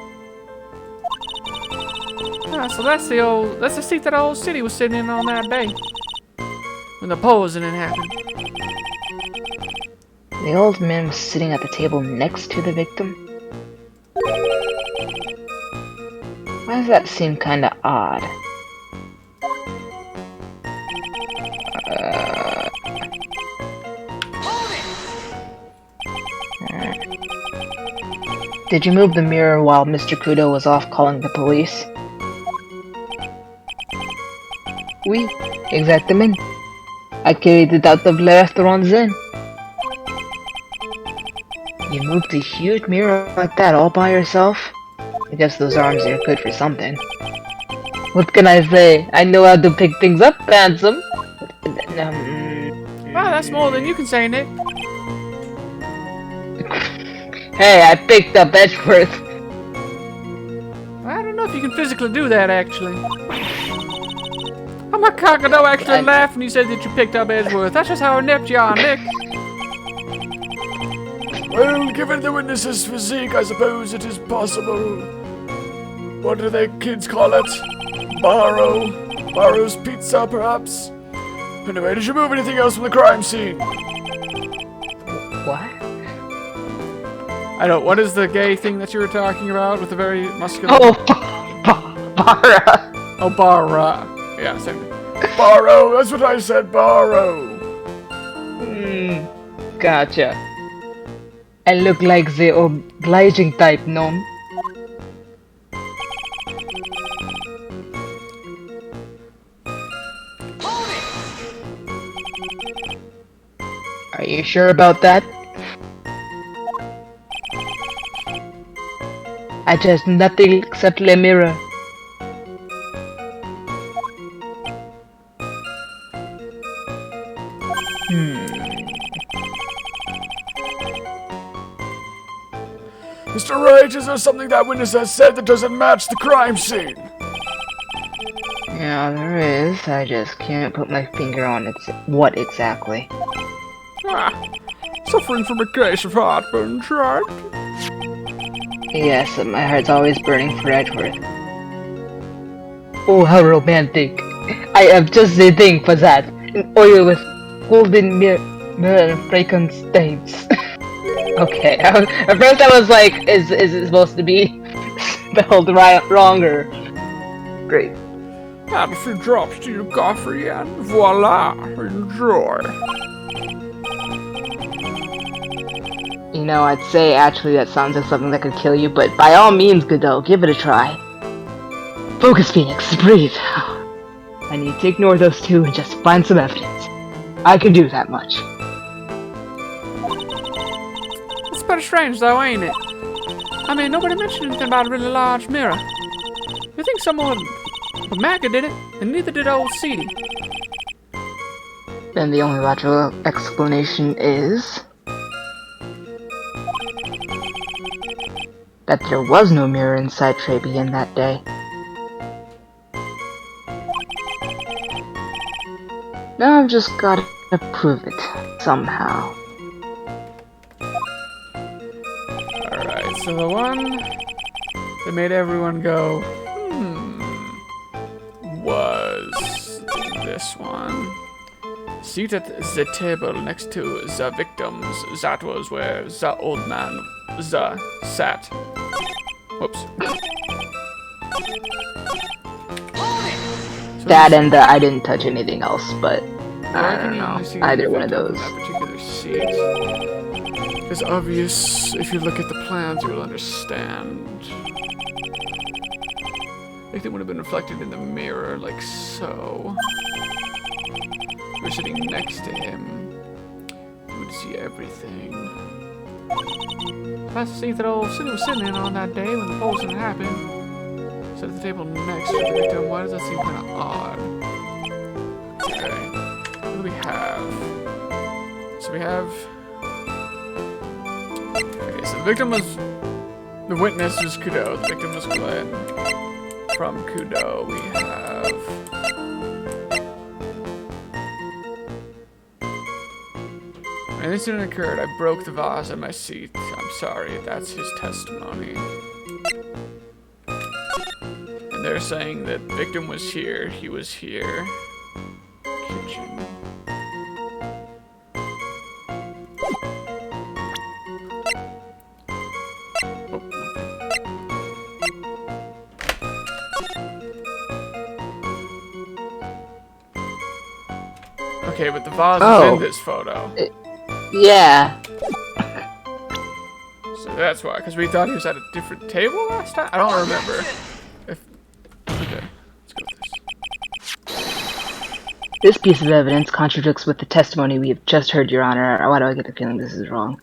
Ah, so that's the seat that old city was sitting in on that day. When the poisoning happened. The old man was sitting at the table next to the victim. Why does that seem kinda odd? Did you move the mirror while Mr. Kudo was off calling the police? Oui, exactement. I carried it out of the restaurant then. You moved a huge mirror like that all by yourself? I guess those arms are good for something. What can I say? I know how to pick things up, handsome. Wow, that's more than you can say, Nick. Hey, I picked up Edgeworth. I don't know if you can physically do that, actually. Oh, my cockado actually laughed when you said that you picked up Edgeworth. That's just how inept you are, Nick. Well, given the witness's physique, I suppose it is possible. What do they kids call it? Barrow's pizza, perhaps? Anyway, did you move anything else from the crime scene? What? I don't. What is the gay thing that you were talking about with the very muscular? Oh, Barra. Oh, Barra. Yeah, same thing. Barrow. That's what I said. Barrow. Gotcha. I look like the obliging type, no? Are you sure about that? I just nothing except the mirror. Mr. Wright, is there something that witness has said that doesn't match the crime scene? Yeah, there is. I just can't put my finger on what exactly. Ah, suffering from a case of heartburn, right? Yes, my heart's always burning for Edgeworth. Oh, how romantic. I have just the thing for that. An oil with golden mirror and Frankensteins. Okay, at first I was like, is it supposed to be spelled wronger? Great. Add a few drops to your coffee and voila, enjoy. You know, I'd say actually that sounds like something that could kill you, but by all means, Godot, give it a try. Focus, Phoenix, breathe. I need to ignore those two and just find some evidence. I can do that much. It's pretty strange, though, ain't it? I mean, nobody mentioned anything about a really large mirror. You think someone... But Magga did it, and neither did old Seedy. Then the only logical explanation is... that there was no mirror inside Tribulations that day. Now I've just gotta prove it, somehow. Alright, so the one that made everyone go, was this one. Seat at the table next to the victims. That was where the old man sat. Whoops. So That and the I didn't touch anything else, but I don't know. Either one of those. That particular seat. It's obvious if you look at the plans, you will understand. I think they would have been reflected in the mirror, like so. If you were sitting next to him, you would see everything. That's the seat that old Cindy was sitting in on that day when the poison happened. Sit at the table next to the victim. Why does that seem kind of odd? Okay. What do we have? So we have... Okay, so the victim was... The witness was Kudo. The victim was Glenn. From Kudo, we have... When the incident occurred, I broke the vase in my seat. I'm sorry, that's his testimony. And they're saying that the victim was here, he was here. Kitchen. Okay, but the vase is in this photo. Yeah. So that's why, because we thought he was at a different table last time? I don't remember. Okay, let's go with this. This piece of evidence contradicts with the testimony we have just heard, Your Honor. Why do I get the feeling this is wrong?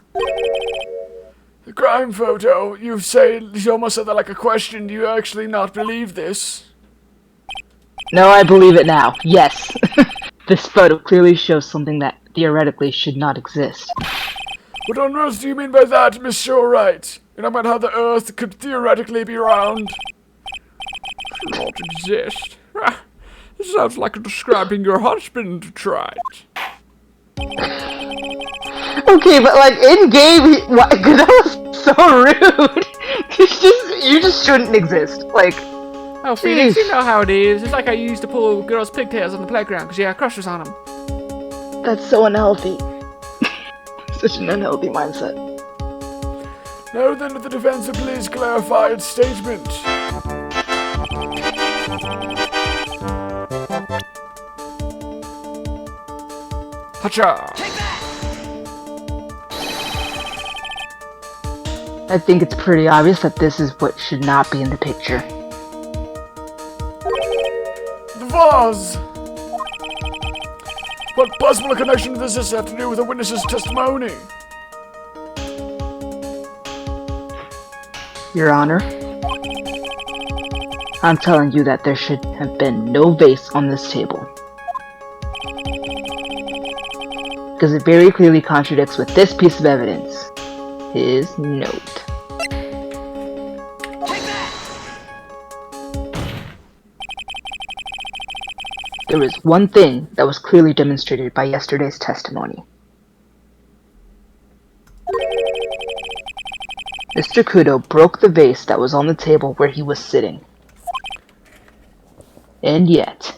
The crime photo, you almost said that like a question. Do you actually not believe this? No, I believe it now. Yes. This photo clearly shows something that theoretically should not exist. What on earth do you mean by that, Mr. Wright? You know about how the Earth could theoretically be round? Should not exist. This sounds like describing your husband, Wright. Okay, but like in game, that was so rude. You just shouldn't exist. Like, oh, Phoenix, you know how it is. It's like I used to pull girls' pigtails on the playground because you had crushes on them. that's so unhealthy. Such an unhealthy mindset. Now then, the defense will please clarify its statement. Hacha! I think it's pretty obvious that this is what should not be in the picture. The vase! What possible connection does this have to do with the witness's testimony? Your Honor, I'm telling you that there should have been no vase on this table. Because it very clearly contradicts with this piece of evidence. His note. There was one thing that was clearly demonstrated by yesterday's testimony. Mr. Kudo broke the vase that was on the table where he was sitting. And yet...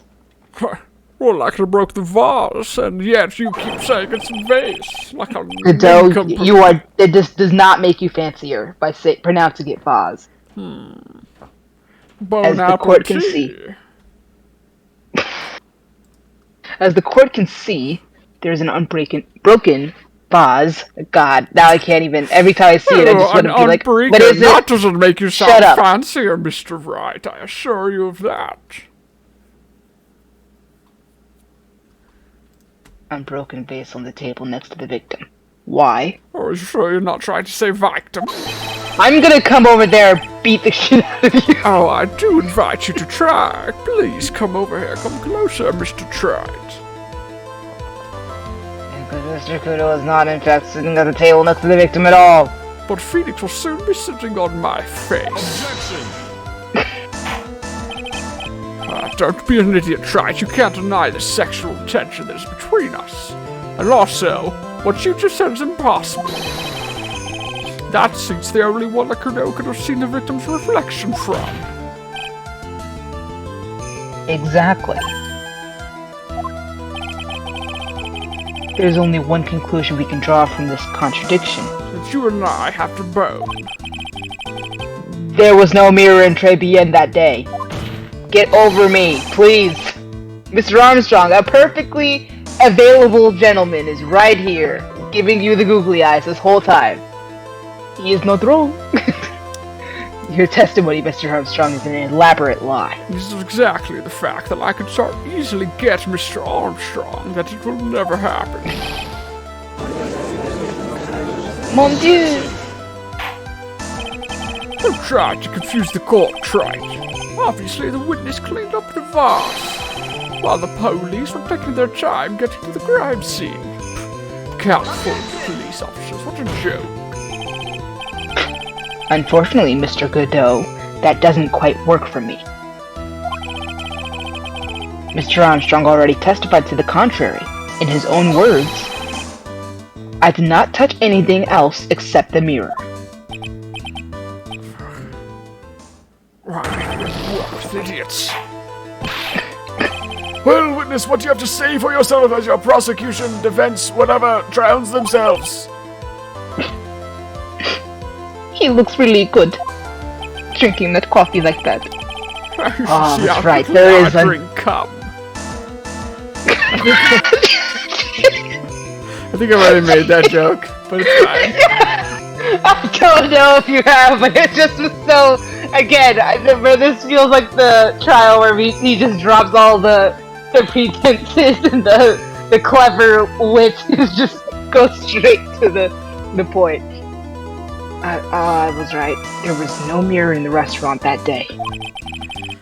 Well, like I broke the vase, and yet you keep saying it's a vase. Like a Godot, you are... It just does not make you fancier by pronouncing it vase. As the court can see. As the court can see, there is an broken spas. God, now I can't even. Every time I see it, I just want to be like, what is That it? doesn't make you Shut sound up. fancier, Mr. Wright. I assure you of that. Unbroken vase on the table next to the victim. Why? Are you sure you're not trying to say victim? I'm gonna come over there and beat the shit out of you. Oh, I do invite you to try. Please come over here. Come closer, Mr. Wright. Mr. Kudo is not, in fact, sitting at the table next to the victim at all. But Phoenix will soon be sitting on my face. Don't be an idiot, Wright. You can't deny the sexual tension that is between us. And also, what you just said is impossible. That seat's the only one that Kudo could have seen the victim's reflection from. Exactly. There's only one conclusion we can draw from this contradiction. That you and I have to bone. There was no mirror in Tribulations that day. Get over me, please. Mr. Armstrong, a perfectly available gentleman is right here, giving you the googly eyes this whole time. He is not wrong. Your testimony, Mr. Armstrong, is an elaborate lie. This is exactly the fact that I could so easily get Mr. Armstrong that it will never happen. Mon Dieu! Don't try to confuse the court, Wright. Obviously, the witness cleaned up the vase, while the police were taking their time getting to the crime scene. California police officers, what a joke. Unfortunately, Mr. Godot, that doesn't quite work for me. Mr. Armstrong already testified to the contrary. In his own words, I did not touch anything else except the mirror. What idiots. Well, witness, what do you have to say for yourself as your prosecution, defense, whatever, drowns themselves? He looks really good, drinking that coffee like that. Oh, that's right, there is a... drink cum. I think I already made that joke, but it's fine. I don't know if you have, but it just was so... Again, I remember this feels like the trial where he just drops all the pretenses and the clever wit just goes straight to the point. I was right. There was no mirror in the restaurant that day.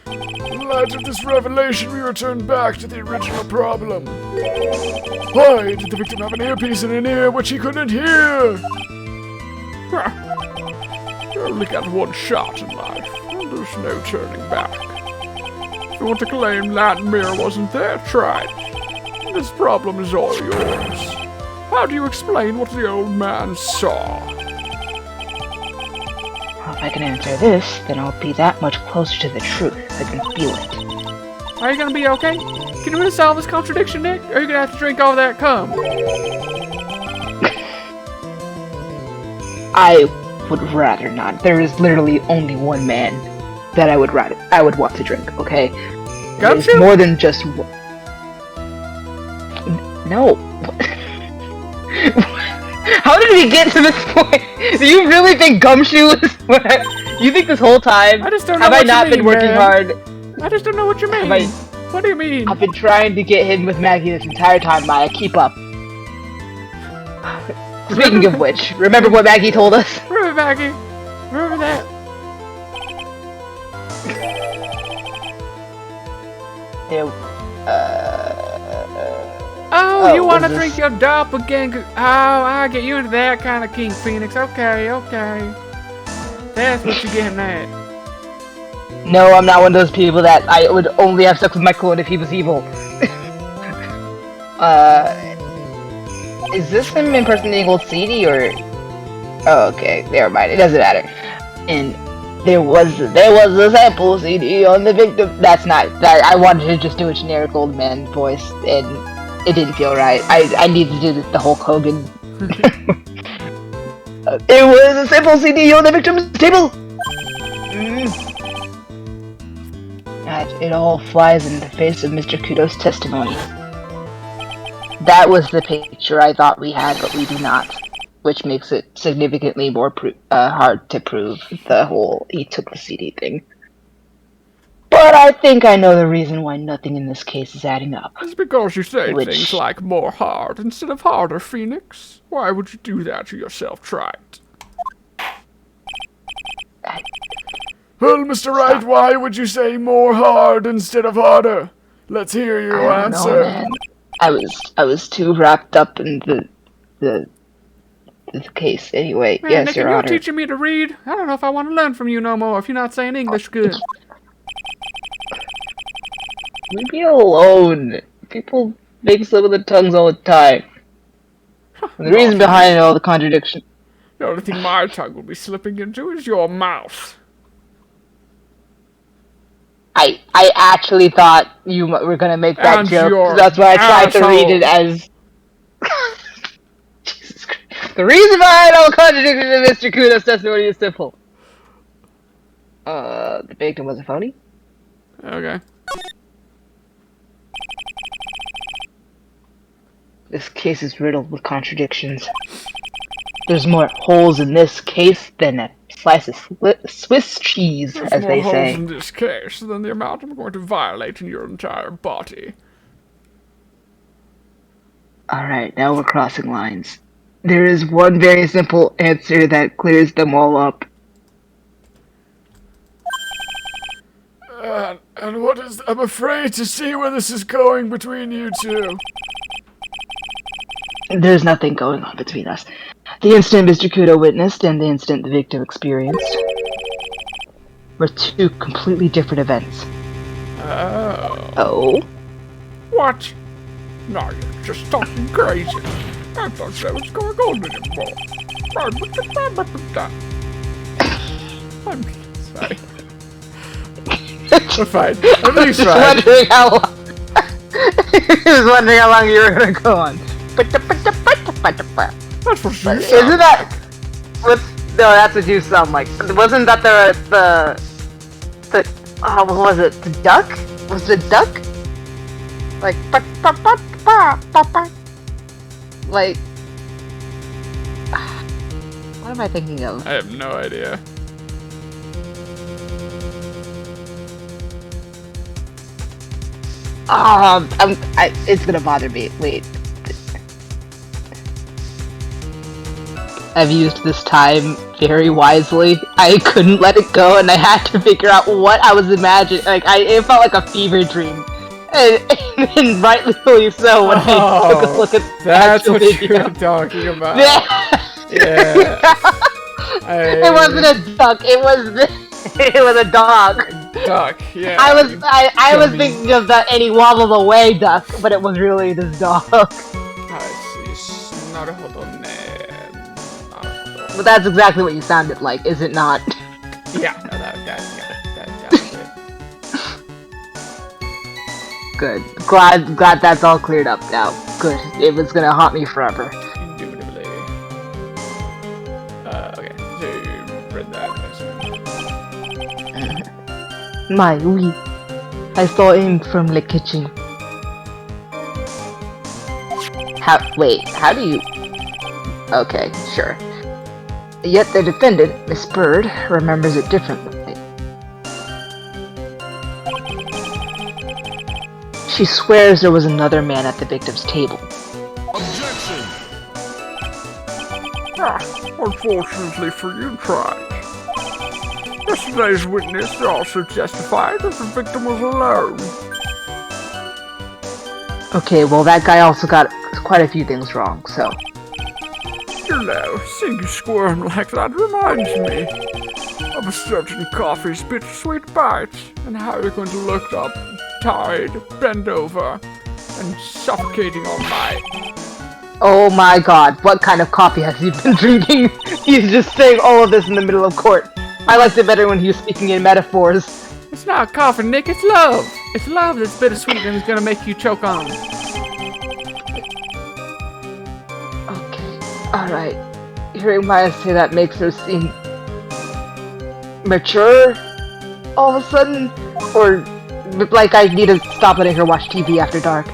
In light of this revelation, we return back to the original problem. Why did the victim have an earpiece in an ear which he couldn't hear? You only got one shot in life, and there's no turning back. If you want to claim that mirror wasn't there, try it. This problem is all yours. How do you explain what the old man saw? Well, if I can answer this, then I'll be that much closer to the truth. I can feel it. Are you gonna be okay? Can you really solve this contradiction, Nick? Or are you gonna have to drink all that cum? I would rather not. There is literally only one man that I would want to drink, okay? There's Gumshoe? more than just one. No. How did we get to this point? Do you really think Gumshoe is what you think this whole time? I just don't know have what I not you mean, been working man. hard? I just don't know what you mean. What do you mean? I've been trying to get him with Maggie this entire time, Maya. Keep up. Speaking of which, remember what Maggie told us? Remember, Maggie? Remember that? Oh, you want to drink your doppelganger? Oh, I get you into that kind of king, Phoenix. Okay. That's what you're getting at. No, I'm not one of those people that I would only have sex with my clone if he was evil. Is this him impersonating old CD or? Oh, okay, never mind. It doesn't matter. And there was a sample CD on the victim. That's not that. I wanted to just do a generic old man voice, and it didn't feel right. I need to do the Hulk Hogan. It was a sample CD on the victim's table. It all flies in the face of Mr. Kudo's testimony. That was the picture I thought we had, but we do not. Which makes it significantly more hard to prove the whole he took the CD thing. But I think I know the reason why nothing in this case is adding up. It's because you say Which- things like more hard instead of harder, Phoenix. Why would you do that to yourself? Try it. Well, Mr. Wright, why would you say more hard instead of harder? Let's hear your I don't answer. know, man. I was too wrapped up in the case anyway. Man, Yes, Nick, Your you're Honor. teaching me to read? I don't know if I want to learn from you no more if you're not saying English good. Leave me alone. People make slip of the tongues all the time. And the reason behind all the contradiction. The only thing my tongue will be slipping into is your mouth. I actually thought you were gonna make that And joke. your That's why I tried to read it asshole. as. Jesus Christ. The reason behind all contradictions in Mr. Kuno's testimony is simple. The victim was a phony? Okay. This case is riddled with contradictions. There's more holes in this case than a slice of Swiss cheese, There's as more they holes say. in this case than the amount I'm going to violate in your entire body. Alright, now we're crossing lines. There is one very simple answer that clears them all up. And what is... I'm afraid to see where this is going between you two. There's nothing going on between us. The incident Mr. Kudo witnessed and the incident the victim experienced were two completely different events. Oh. Oh? What? No, you're just talking crazy. I thought that was going on anymore. I'm sorry. We're fine. At least Just right. wondering how long. Just wondering how long you were gonna go on. That's what you Isn't sound that? What's no? That's what you sound like. Wasn't that the what was it? The duck? Was it duck? Like like. What am I thinking of? I have no idea. It's gonna bother me. Wait. I've used this time very wisely. I couldn't let it go, and I had to figure out what I was imagining. Like, it felt like a fever dream. And rightly so when I took a look at the That's actual what you video. were talking about. Yeah. It wasn't a duck. It was a dog. duck. Yeah. I was dummy. thinking of that, and he wobbled away duck, but it was really this dog. I see. Naruhodo ne. Naruhodo. But that's exactly what you sounded like, is it not? Yeah. No, that was it. Good. Glad that's all cleared up now. Good. It was gonna haunt me forever. Indubitably. Okay. So you read that. I assume. My oui. I saw him from the kitchen. How do you... Okay, sure. Yet the defendant, Miss Bird, remembers it differently. She swears there was another man at the victim's table. Objection! Unfortunately for you, Wright. Yesterday's witness also testified that the victim was alone. Okay, well that guy also got quite a few things wrong, so... You know, seeing you squirm like that reminds me of a certain coffee's bittersweet bite, and how you're going to look up, tied, bent over, and suffocating on my... Oh my god, what kind of coffee has he been drinking? He's just saying all of this in the middle of court. I liked it better when he was speaking in metaphors. It's not coffee, Nick, it's love! It's love that's bittersweet and is gonna make you choke on. Okay, alright. Hearing Maya say that makes her seem... mature? All of a sudden? Or like I need to stop letting her watch TV after dark?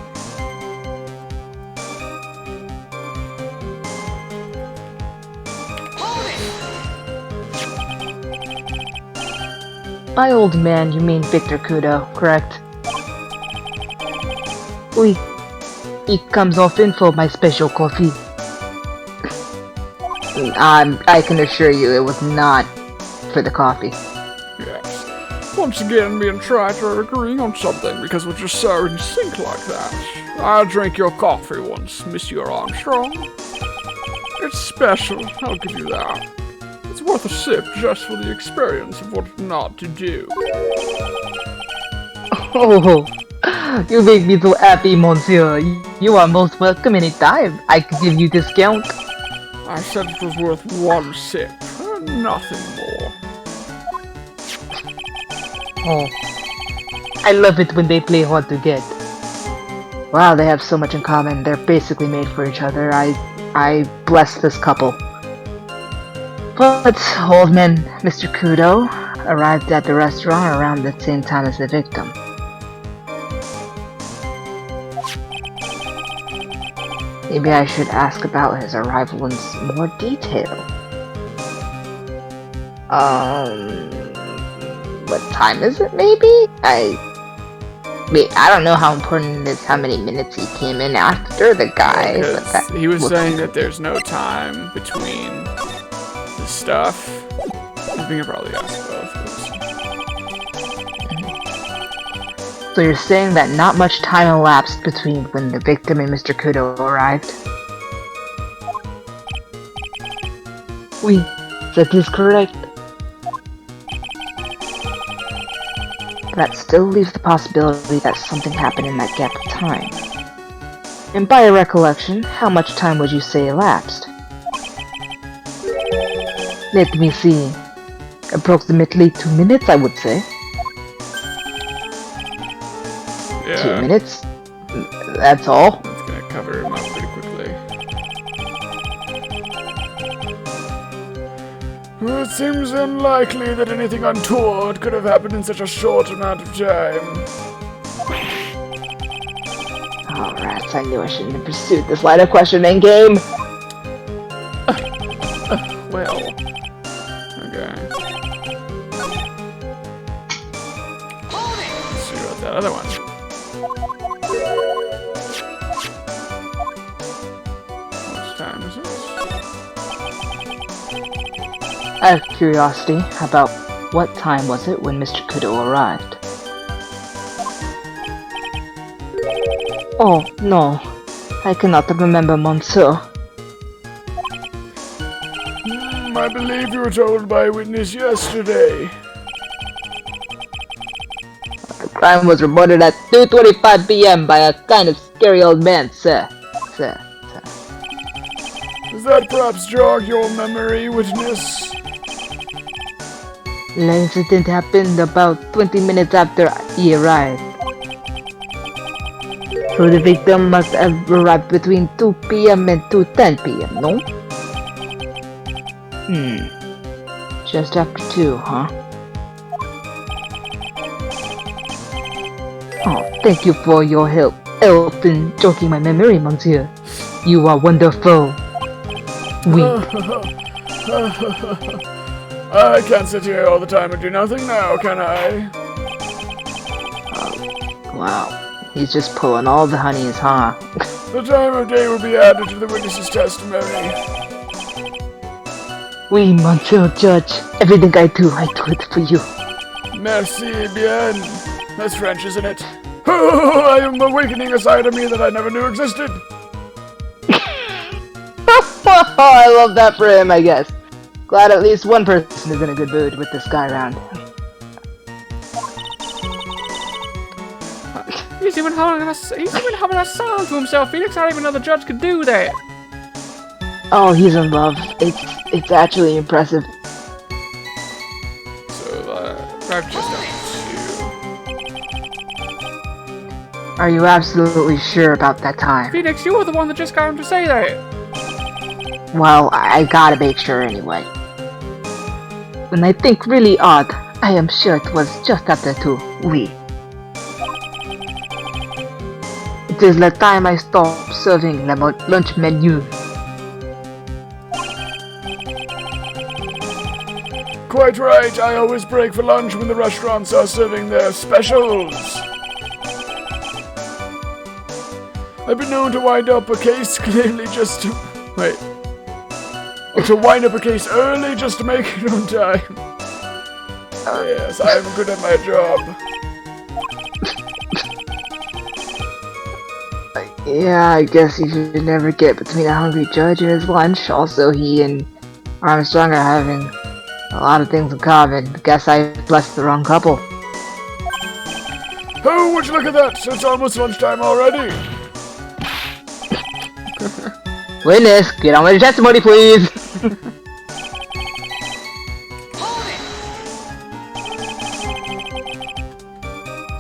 By old man, you mean Victor Kudo, correct? Oui. It comes often for my special coffee. I can assure you it was not for the coffee. Yes. Once again, me and Tribes are agreeing on something because we're just so in sync like that. I drank your coffee once, Monsieur Armstrong. It's special, I'll give you that. It's worth a sip just for the experience of what not to do. Oh, you make me so happy, monsieur. You are most welcome anytime. I can give you discount. I said it was worth one sip, nothing more. Oh, I love it when they play hard to get. Wow, they have so much in common. They're basically made for each other. I bless this couple. But old man Mr. Kudo arrived at the restaurant around the same time as the victim. Maybe I should ask about his arrival in some more detail. What time is it, maybe? I don't know how important it is how many minutes he came in after the guy. Because he was saying that there's no time between the stuff. I think I probably asked both. So you're saying that not much time elapsed between when the victim and Mr. Kudo arrived? Oui, that is correct. That still leaves the possibility that something happened in that gap of time. And by a recollection, how much time would you say elapsed? Let me see. Approximately 2 minutes, I would say. Yeah. 2 minutes? That's all? That's gonna cover him up pretty quickly. Well, it seems unlikely that anything untoward could have happened in such a short amount of time. Alright, I knew I shouldn't have pursued this line of questioning game. Well. Okay. Let's see about that other one. What time is it? Out of curiosity, about what time was it when Mr. Kudo arrived? Oh, no. I cannot remember, monsieur. I believe you were told by a witness yesterday. The crime was reported at 2:25 p.m. by a kind of scary old man, sir. Does that perhaps jog your memory, witness? The incident happened about 20 minutes after he arrived. So the victim must have arrived between 2 p.m. and 2:10 p.m., no? Just after 2, huh? Oh, thank you for your help in jogging my memory, monsieur. You are wonderful. Oui. I can't sit here all the time and do nothing now, can I? Wow. He's just pulling all the honeys, huh? The time of day will be added to the witness's testimony. Oui, monsieur judge. Everything I do it for you. Merci bien. That's French, isn't it? Oh, I am awakening a side of me that I never knew existed. I love that for him, I guess. Glad at least one person is in a good mood with this guy around. He's even having a song to himself, Phoenix. I didn't even know the judge could do that. Oh, he's in love. It's actually impressive. So, I've just done Are you absolutely sure about that time? Phoenix, you were the one that just got him to say that. Well, I gotta make sure anyway. When I think really odd, I am sure it was just after 2, oui. It is the time I stopped serving the lunch menu. Quite right, I always break for lunch when the restaurants are serving their specials. I've been known to wind up a case clearly just to... Wait. Or to wind up a case early just to make it on time. Yes, I'm good at my job. Yeah, I guess you should never get between a hungry judge and his lunch. Also, he and Armstrong are having a lot of things in common. Guess I blessed the wrong couple. Oh, would you look at that? It's almost lunchtime already. Witness, get on with your testimony, please!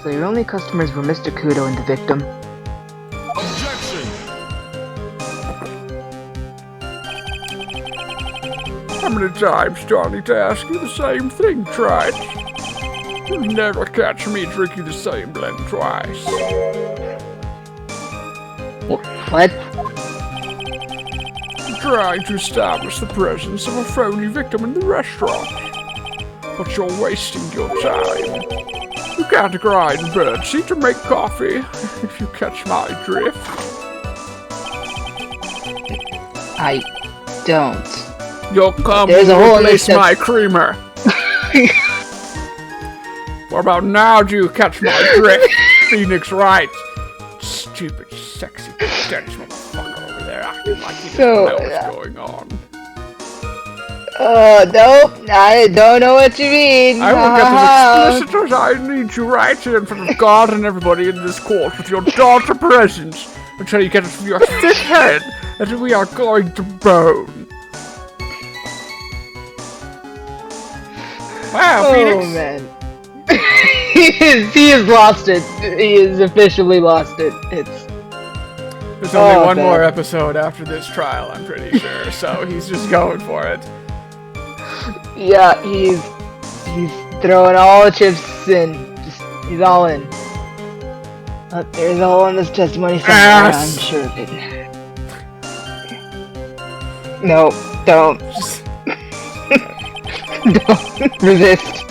So your only customers were Mr. Kudo and the victim. Objection! How many times do I need to ask you the same thing, Wright? You'll never catch me drinking the same blend twice. What? Trying to establish the presence of a phony victim in the restaurant. But you're wasting your time. You can't grind birdseed to make coffee, if you catch my drift. I don't. You'll come There's a to whole replace list of- my creamer. What about now do you catch my drift, Phoenix Wright? Stupid, sexy, dense motherfucker over there acting like he doesn't know what's going on. Nope, I don't know what you mean. I will get as explicit as I need to right here in front of God and everybody in this court with your daughter present until you get it from your thick head that we are going to bone. Wow, Oh Phoenix. man. he has lost it. He has officially lost it. There's only one man. more episode after this trial, I'm pretty sure, so he's just going for it. Yeah, he's throwing all the chips in. He's all in. There's a hole in this testimony somewhere, Yes. I'm sure of it. No, don't. Don't resist.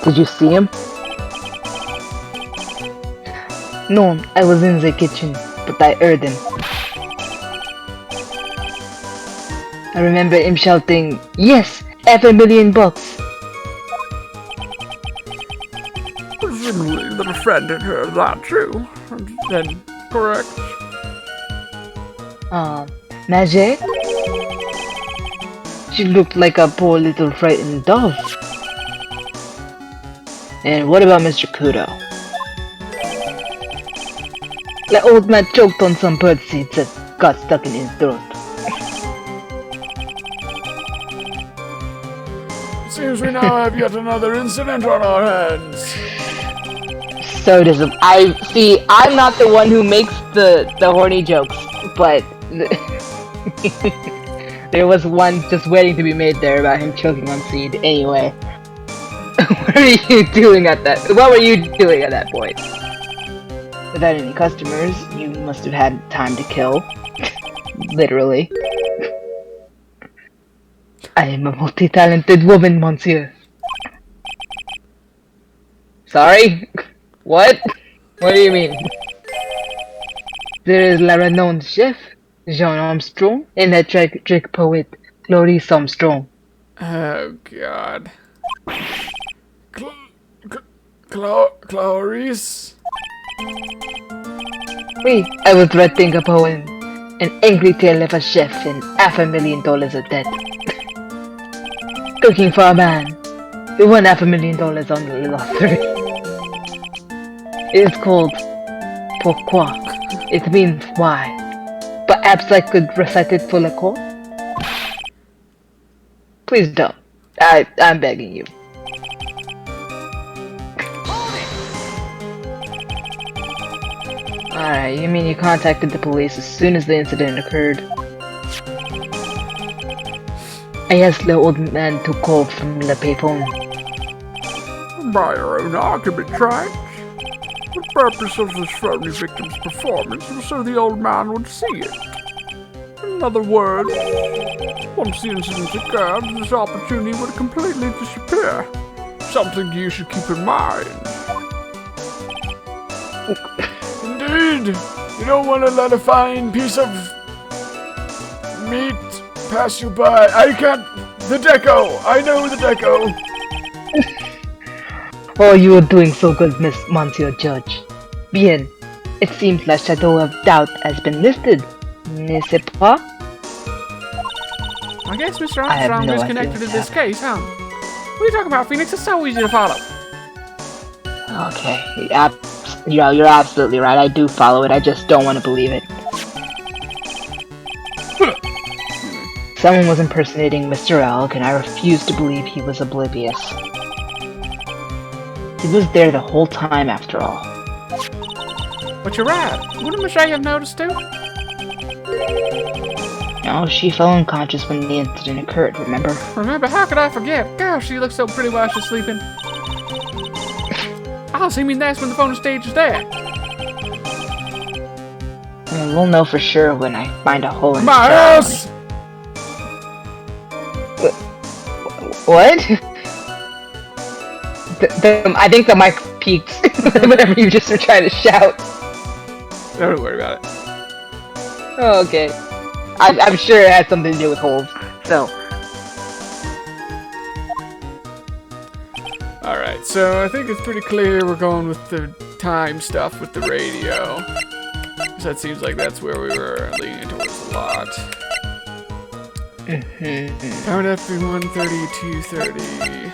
Did you see him? No, I was in the kitchen, but I heard him. I remember him shouting, "Yes, $500,000." Presumably the defendant heard that too. And then, correct? Magic? She looked like a poor little frightened dove. And what about Mr. Kudo? The old man choked on some bird seeds that got stuck in his throat. Seems we now have yet another incident on our hands. So does it. I'm not the one who makes the horny jokes, but there was one just waiting to be made there about him choking on seed. Anyway, what were you doing at that point? Without any customers, you must have had time to kill. Literally. I am a multi-talented woman, monsieur. Sorry? What? What do you mean? There is la renowned chef, Jean Armstrong, and the trick poet, Clarice Armstrong. Oh, God. Clarice? Oui, I was writing a poem. An angry tale of a chef and $500,000 of debt. Cooking for a man who won $500,000 on the lottery. It is called Pourquoi. It means why. Perhaps I could recite it for the court? Please don't. I'm begging you. Alright, you mean you contacted the police as soon as the incident occurred? I asked the old man to call from the payphone. By your own argument, Wright. The purpose of this phony victim's performance was so the old man would see it. In other words, once the incident occurred, this opportunity would completely disappear. Something you should keep in mind. Indeed, you don't want to let a fine piece of meat pass you by. I can't. The deco. I know the deco. Oh, you are doing so good, Monsieur Judge. Bien. It seems La Chateau of Doubt has been listed, n'est-ce pas? I guess Mr. I have Armstrong no is idea connected to what's this case, huh? What are you talking about, Phoenix? It's so easy to follow. Okay, you're absolutely right. I do follow it. I just don't want to believe it. Someone was impersonating Mr. Elk, and I refuse to believe he was oblivious. He was there the whole time, after all. But you're right. Wouldn't Michelle have noticed too? No, she fell unconscious when the incident occurred, remember? Remember, how could I forget? Gosh, she looks so pretty while she's sleeping. Oh, so you mean that's when the phone stage is there? We'll know for sure when I find a hole in My the ass! What? I think the mic peaked whenever you just were trying to shout. Don't worry about it. Oh, okay. I'm sure it had something to do with holes, so. Alright, so I think it's pretty clear we're going with the time stuff with the radio. Because that seems like that's where we were leaning towards a lot. Time would have to be 1:30, 2:30.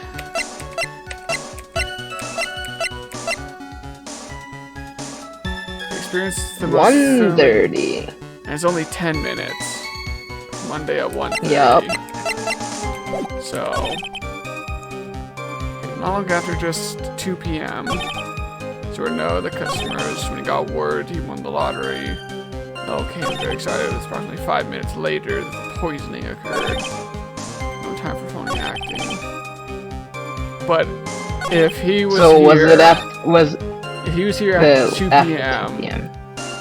Experience the most 1:30. and it's only 10 minutes. Monday at 1:30. Yup. So not long after just 2 p.m. So we know the customers, when he got word he won the lottery. Okay, I'm very excited. It's approximately 5 minutes later that the poisoning occurred. No time for phony acting. But if he was So here, was it after, if he was here the, at 2 after p.m.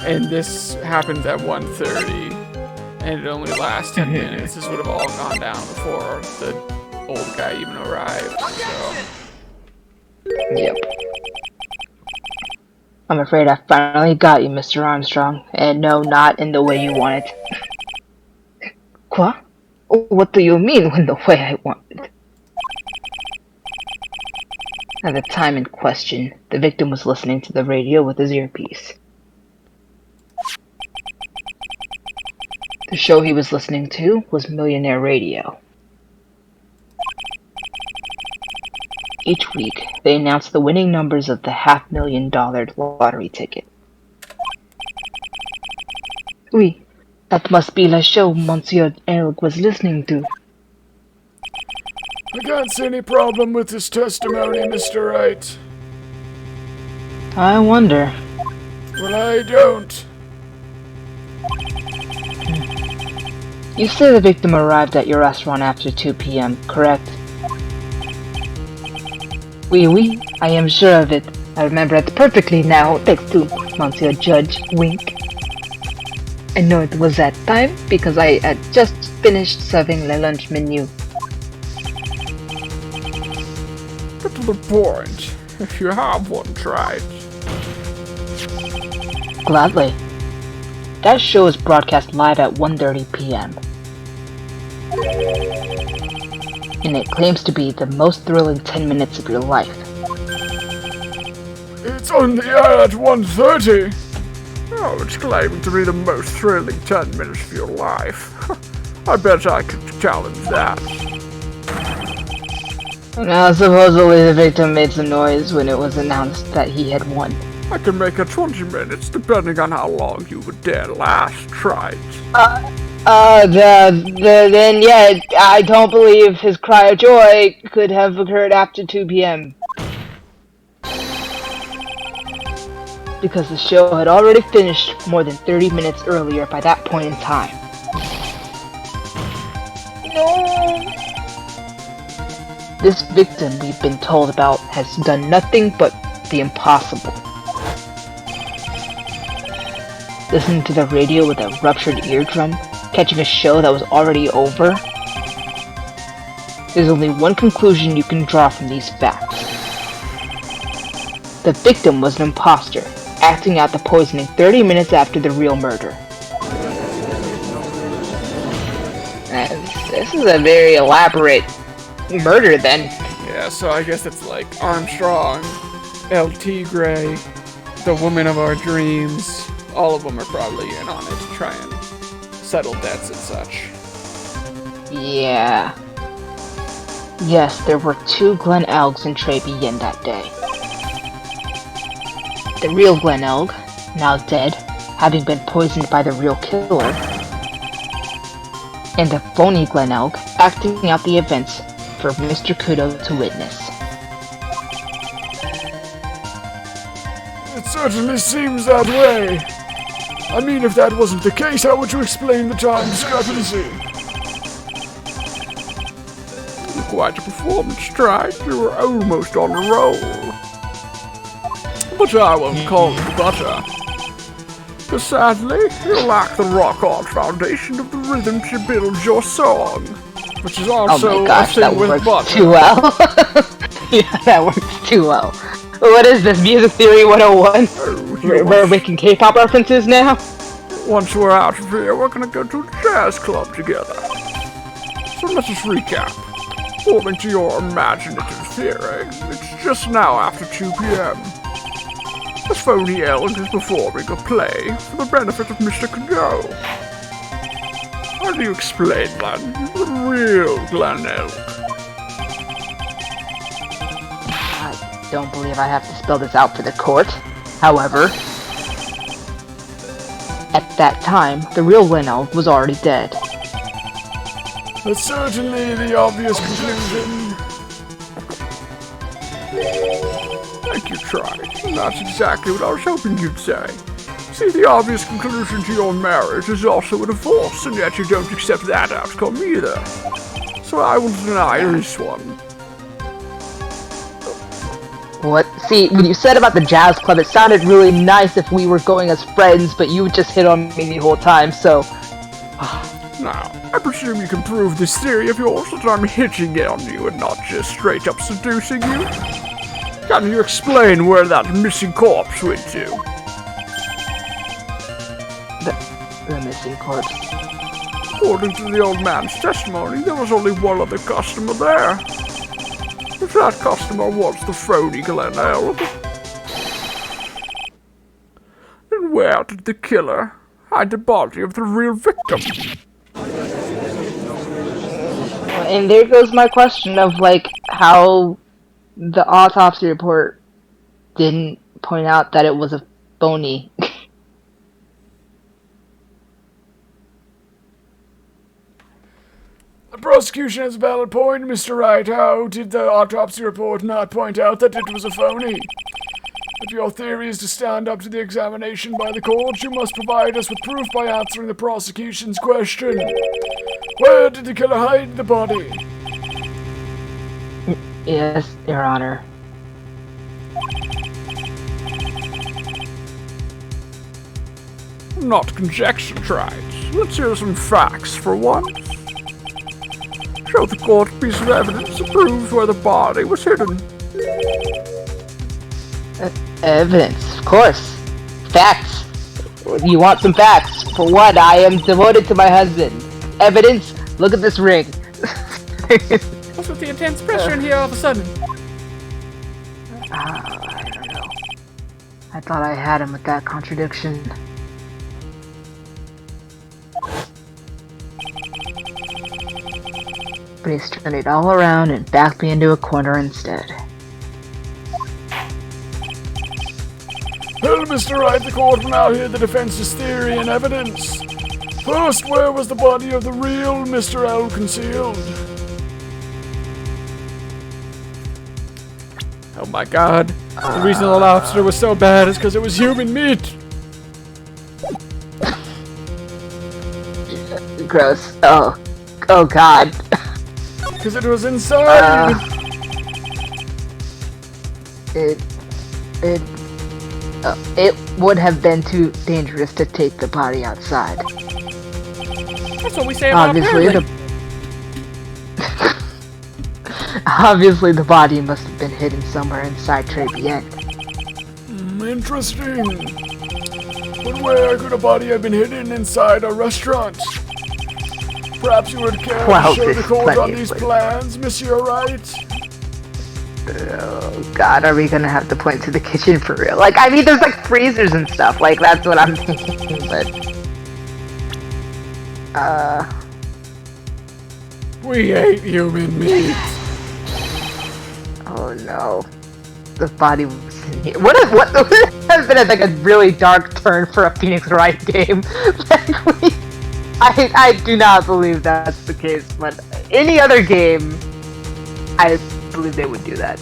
and this happens at 1:30 and it only lasts 10 minutes, this would have all gone down before the old guy even arrived. So. Yep. I'm afraid I finally got you, Mr. Armstrong. And no, not in the way you want it. Quoi? What do you mean in the way I want it? At the time in question, the victim was listening to the radio with his earpiece. The show he was listening to was Millionaire Radio. Each week, they announced the winning numbers of the $500,000 lottery ticket. Oui, that must be the show Monsieur Elk was listening to. I can't see any problem with this testimony, Mr. Wright. I wonder. Well, I don't. You say the victim arrived at your restaurant after 2 p.m., correct? Oui, I am sure of it. I remember it perfectly now, thanks to Monsieur Judge Wink. I know it was that time because I had just finished serving the lunch menu. Get to the point. If you have one, try it. Gladly. That show is broadcast live at 1:30 p.m. And it claims to be the most thrilling 10 minutes of your life. It's on the air at 1:30. Oh, it's claiming to be the most thrilling 10 minutes of your life. I bet I could challenge that. Now, supposedly the victim made some noise when it was announced that he had won. I can make it 20 minutes, depending on how long you would dare last. Try it. Then yeah, I don't believe his cry of joy could have occurred after 2 p.m. Because the show had already finished more than 30 minutes earlier by that point in time. No. This victim we've been told about has done nothing but the impossible. Listen to the radio with a ruptured eardrum, catching a show that was already over? There's only one conclusion you can draw from these facts. The victim was an imposter, acting out the poisoning 30 minutes after the real murder. This is a very elaborate murder then. Yeah, so I guess it's like Armstrong, El Tigre, the woman of our dreams. All of them are probably in on it to try and settle debts and such. Yeah. Yes, there were 2 Glen Elgs in Tribulations that day. The real Glen Elg, now dead, having been poisoned by the real killer, and the phony Glen Elg acting out the events for Mr. Kudo to witness. It certainly seems that way. I mean, if that wasn't the case, how would you explain the time discrepancy? Quite a performance, Strike. You were almost on a roll. But I won't call it butter. Because sadly, you lack the rock-hard foundation of the rhythm to build your song. Which is also oh my gosh, a that thing with works butter. too well. Yeah, that works too well. What is this, Music Theory 101? We're making K-pop references now? Once we're out of here, we're gonna go to a jazz club together. So let's just recap. According to your imaginative theory, it's just now after 2 p.m. The phony elk is performing a play for the benefit of Mr. Kudo. How do you explain that? The real Glen Elk. I don't believe I have to spell this out for the court. However, at that time, the real Glen Elk was already dead. That's certainly the obvious conclusion. Thank you, Tribes. That's exactly what I was hoping you'd say. See, the obvious conclusion to your marriage is also a divorce, and yet you don't accept that outcome either. So I will deny this one. What? See, when you said about the jazz club, it sounded really nice if we were going as friends, but you just hit on me the whole time, so... Now, I presume you can prove this theory of yours that I'm hitting on you and not just straight up seducing you? Can you explain where that missing corpse went to? The missing corpse. According to the old man's testimony, there was only one other customer there. If that customer was the phony Glen Elg, then where did the killer hide the body of the real victim? And there goes my question of, like, how the autopsy report didn't point out that it was a phony. The prosecution has a valid point, Mr. Wright. How did the autopsy report not point out that it was a phony? If your theory is to stand up to the examination by the court, you must provide us with proof by answering the prosecution's question. Where did the killer hide the body? Yes, Your Honor. Not conjecture, Tribes. Let's hear some facts for once. Show the court a piece of evidence that proves where the body was hidden. Evidence, of course. Facts. You want some facts? For what? I am devoted to my husband. Evidence? Look at this ring. What's with the intense pressure in here all of a sudden? I don't know. I thought I had him with that contradiction. But he's turned it all around and backed me into a corner instead. Well, Mr. Wright, the court will now hear the defense's theory and evidence. First, where was the body of the real Mr. L concealed? Oh my god. The reason the lobster was so bad is because it was human meat. Gross. Oh god. Because it was inside. It would have been too dangerous to take the body outside. That's what we say about Obviously, apparently. Obviously, the body must have been hidden somewhere inside Tribulations. Interesting. But where could a body have been hidden inside a restaurant? Perhaps you would care Well, to show the there's code plenty on of these places. plans, Monsieur Wright? Oh god, are we gonna have to point to the kitchen for real? Like, I mean, there's like freezers and stuff, like, that's what I'm thinking, but... We hate human meat. Oh no. The body was in here. What has been like a really dark turn for a Phoenix Wright game. Like, I do not believe that's the case, but any other game, I believe they would do that.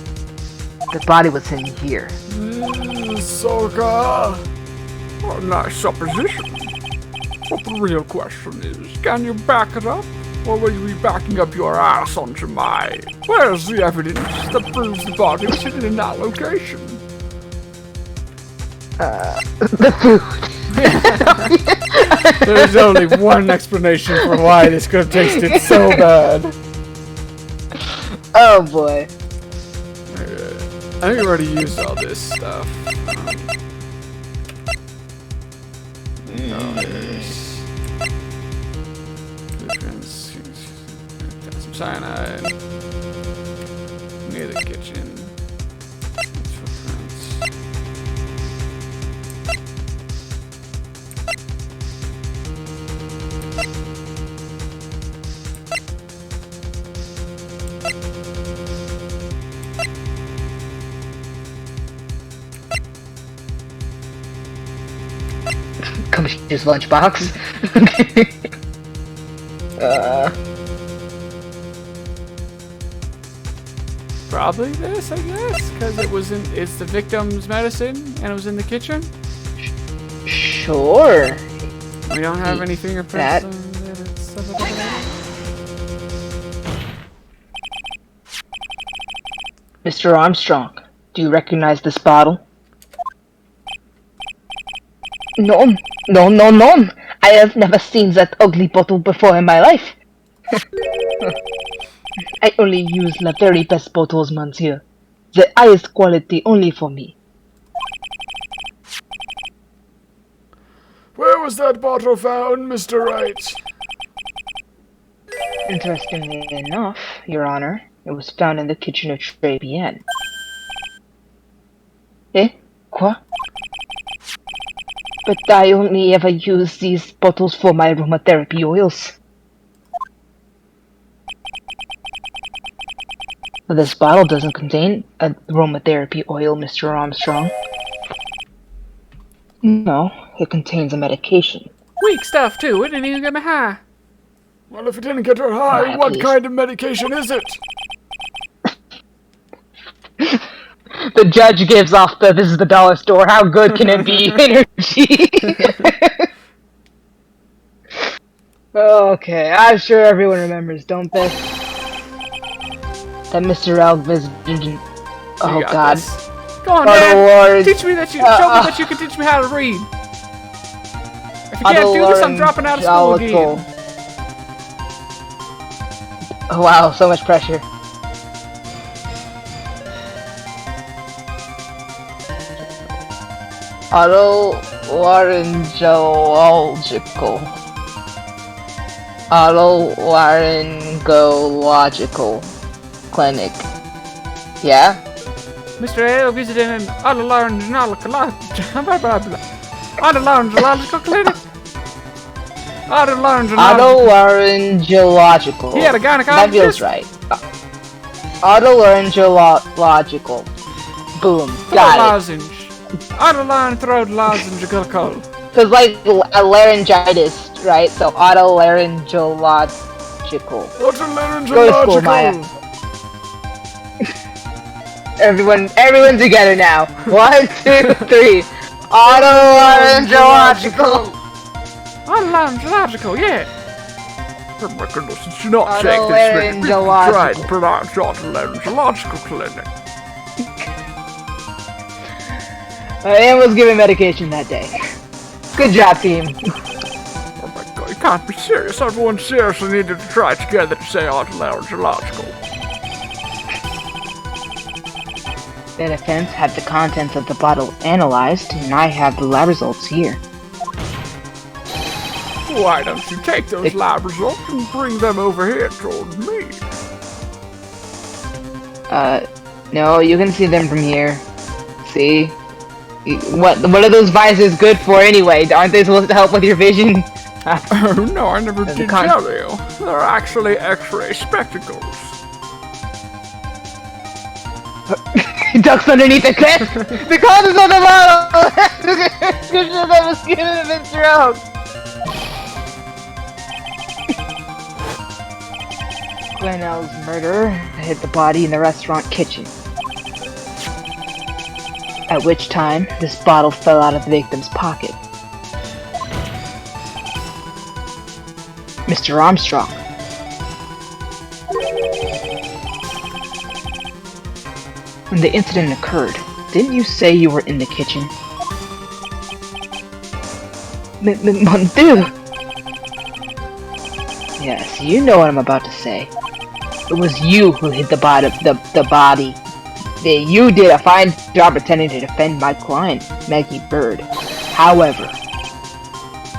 The body was in here. Soka. Oh, nice supposition. But the real question is, can you back it up? Or will you be backing up your ass onto mine? Where's the evidence that proves the body was hidden in that location? The food. There's only one explanation for why this could have tasted so bad. Oh boy. I think we already used all this stuff. Got some cyanide near the kitchen. Come to his lunchbox. Probably this, I guess, because it's the victim's medicine and it was in the kitchen. Sure. We don't have any fingerprints That- on that it's Mr. Armstrong, do you recognize this bottle? No, no. I have never seen that ugly bottle before in my life. I only use the very best bottles, monsieur. The highest quality only for me. Where was that bottle found, Mr. Wright? Interestingly enough, Your Honor, it was found in the kitchen of Tribulations. Eh? Quoi? But I only ever use these bottles for my aromatherapy oils. This bottle doesn't contain aromatherapy oil, Mr. Armstrong. No, it contains a medication. Weak stuff, too. It didn't even get me high. Well, if it didn't get her high, Alright, what please. kind of medication is it? The judge gives off the "this is the dollar store, how good can it be" energy. Okay, I'm sure everyone remembers, don't they? That Mr. Alva's engine. Oh You got god. this. Go on, Oh, Dad. Lord. Teach me that you. Show me that you can teach me how to read. If you can't do this, I'm dropping out of school Otolaryngological. again. Oh wow, so much pressure. Otolaryngological. Otolaryngological clinic. Yeah? Mr. A visited an otolaryngological clinic. Otolaryngological. He had a That gynecologist. feels right. Otolaryngological. Boom. Throat Got it. lozenge. Otolaryn throat lozenge. Cause like a laryngitis, right? So otolaryngological. Go to school, Maya. Everyone together now. 1, 2, 3. Otolaryngological. Otolaryngological, yeah. Oh my goodness, it's not Shakespeare. Otolaryngological. Try and pronounce otolaryngological clinic. Ian was given medication that day. Good job, team. Oh my god, can't be serious. Everyone seriously needed to try together to say ontological. The defense had the contents of the bottle analyzed, and I have the lab results here. Why don't you take those lab results and bring them over here toward me? No, you can see them from here. See? What are those visors good for anyway? Aren't they supposed to help with your vision? Oh no, I never did tell you. They're actually X-ray spectacles. Ducks underneath the cliff! The contents on the bottle! Description of the skin of the throat! Glenel's murderer hid the body in the restaurant kitchen. At which time, this bottle fell out of the victim's pocket. Mr. Armstrong. When the incident occurred, didn't you say you were in the kitchen? Mon Dieu! Yes, you know what I'm about to say. It was you who hid the body. You did a fine job pretending to defend my client, Maggie Bird. However,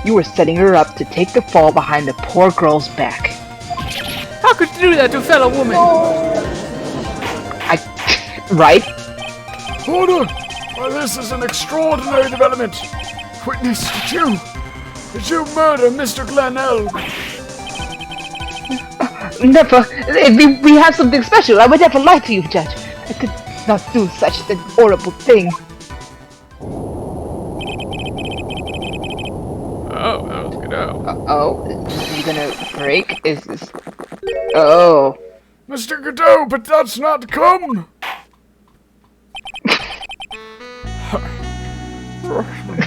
you were setting her up to take the fall behind the poor girl's back. How could you do that to a fellow woman? Right? Hold on! This is an extraordinary development. Witness, did you murder Mr. Glenelg? Never. If we have something special, I would never lie to you, Judge. I could not do such a horrible thing. Oh, that was good. Oh, is he gonna break? Is this... Oh. Mr. Godot, but that's not come!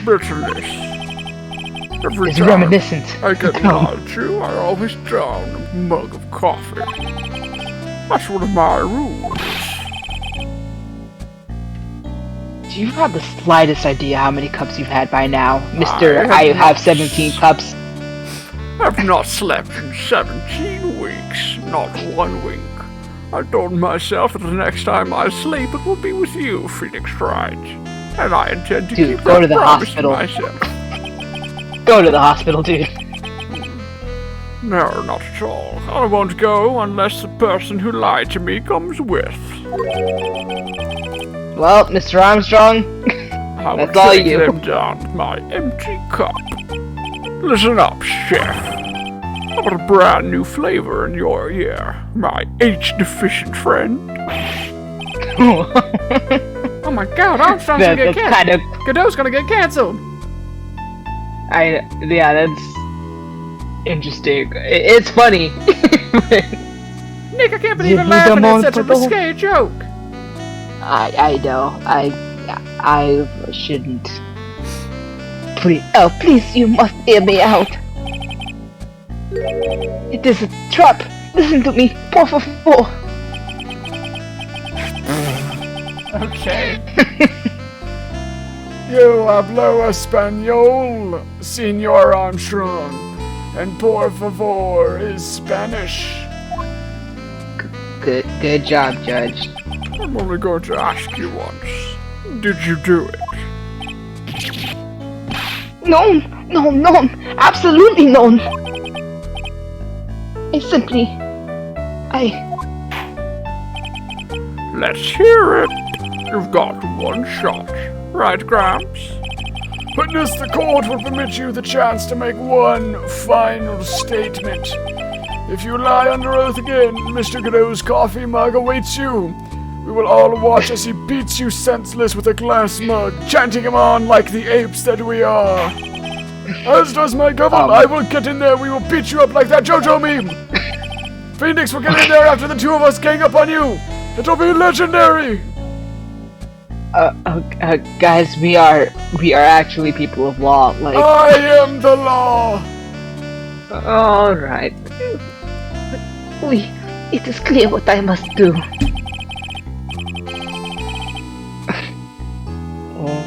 Bitterness. Every It's time reminiscent. I get lied to, I always down a mug of coffee. That's one of my rules. Do you have the slightest idea how many cups you've had by now, Mr. I have 17 cups? I've not slept in 17 weeks, not 1 wink. I told myself that the next time I sleep it will be with you, Phoenix Wright. And I intend to Dude, keep go that to the promise hospital. to myself. Go to the hospital, dude. No, not at all. I won't go unless the person who lied to me comes with. Well, Mr. Armstrong, I will that's all take you. them down with my empty cup. Listen up, Chef. I've got a brand new flavor in your ear, my H-deficient friend. Oh my god, Armstrong's gonna get canceled. Godot's gonna get canceled. Yeah, that's interesting. It's funny. Nick, I can't believe you're laughing at such a risque joke. I know. I shouldn't. Please, you must hear me out. It is a trap. Listen to me, por favor. Okay. Yo hablo español, Senor Armstrong, and por favor is Spanish. Good job, Judge. I'm only going to ask you once. Did you do it? No, absolutely no. Let's hear it. You've got one shot. Right, Gramps? Witness, the court will permit you the chance to make one final statement. If you lie under oath again, Mr. Godot's coffee mug awaits you. We will all watch as he beats you senseless with a glass mug, chanting him on like the apes that we are. As does my governor, I will get in there, we will beat you up like that JoJo meme. Phoenix will get in there after the two of us gang up on you. It'll be legendary. Guys, we are actually people of law, like... I am the law! Alright. It is clear what I must do.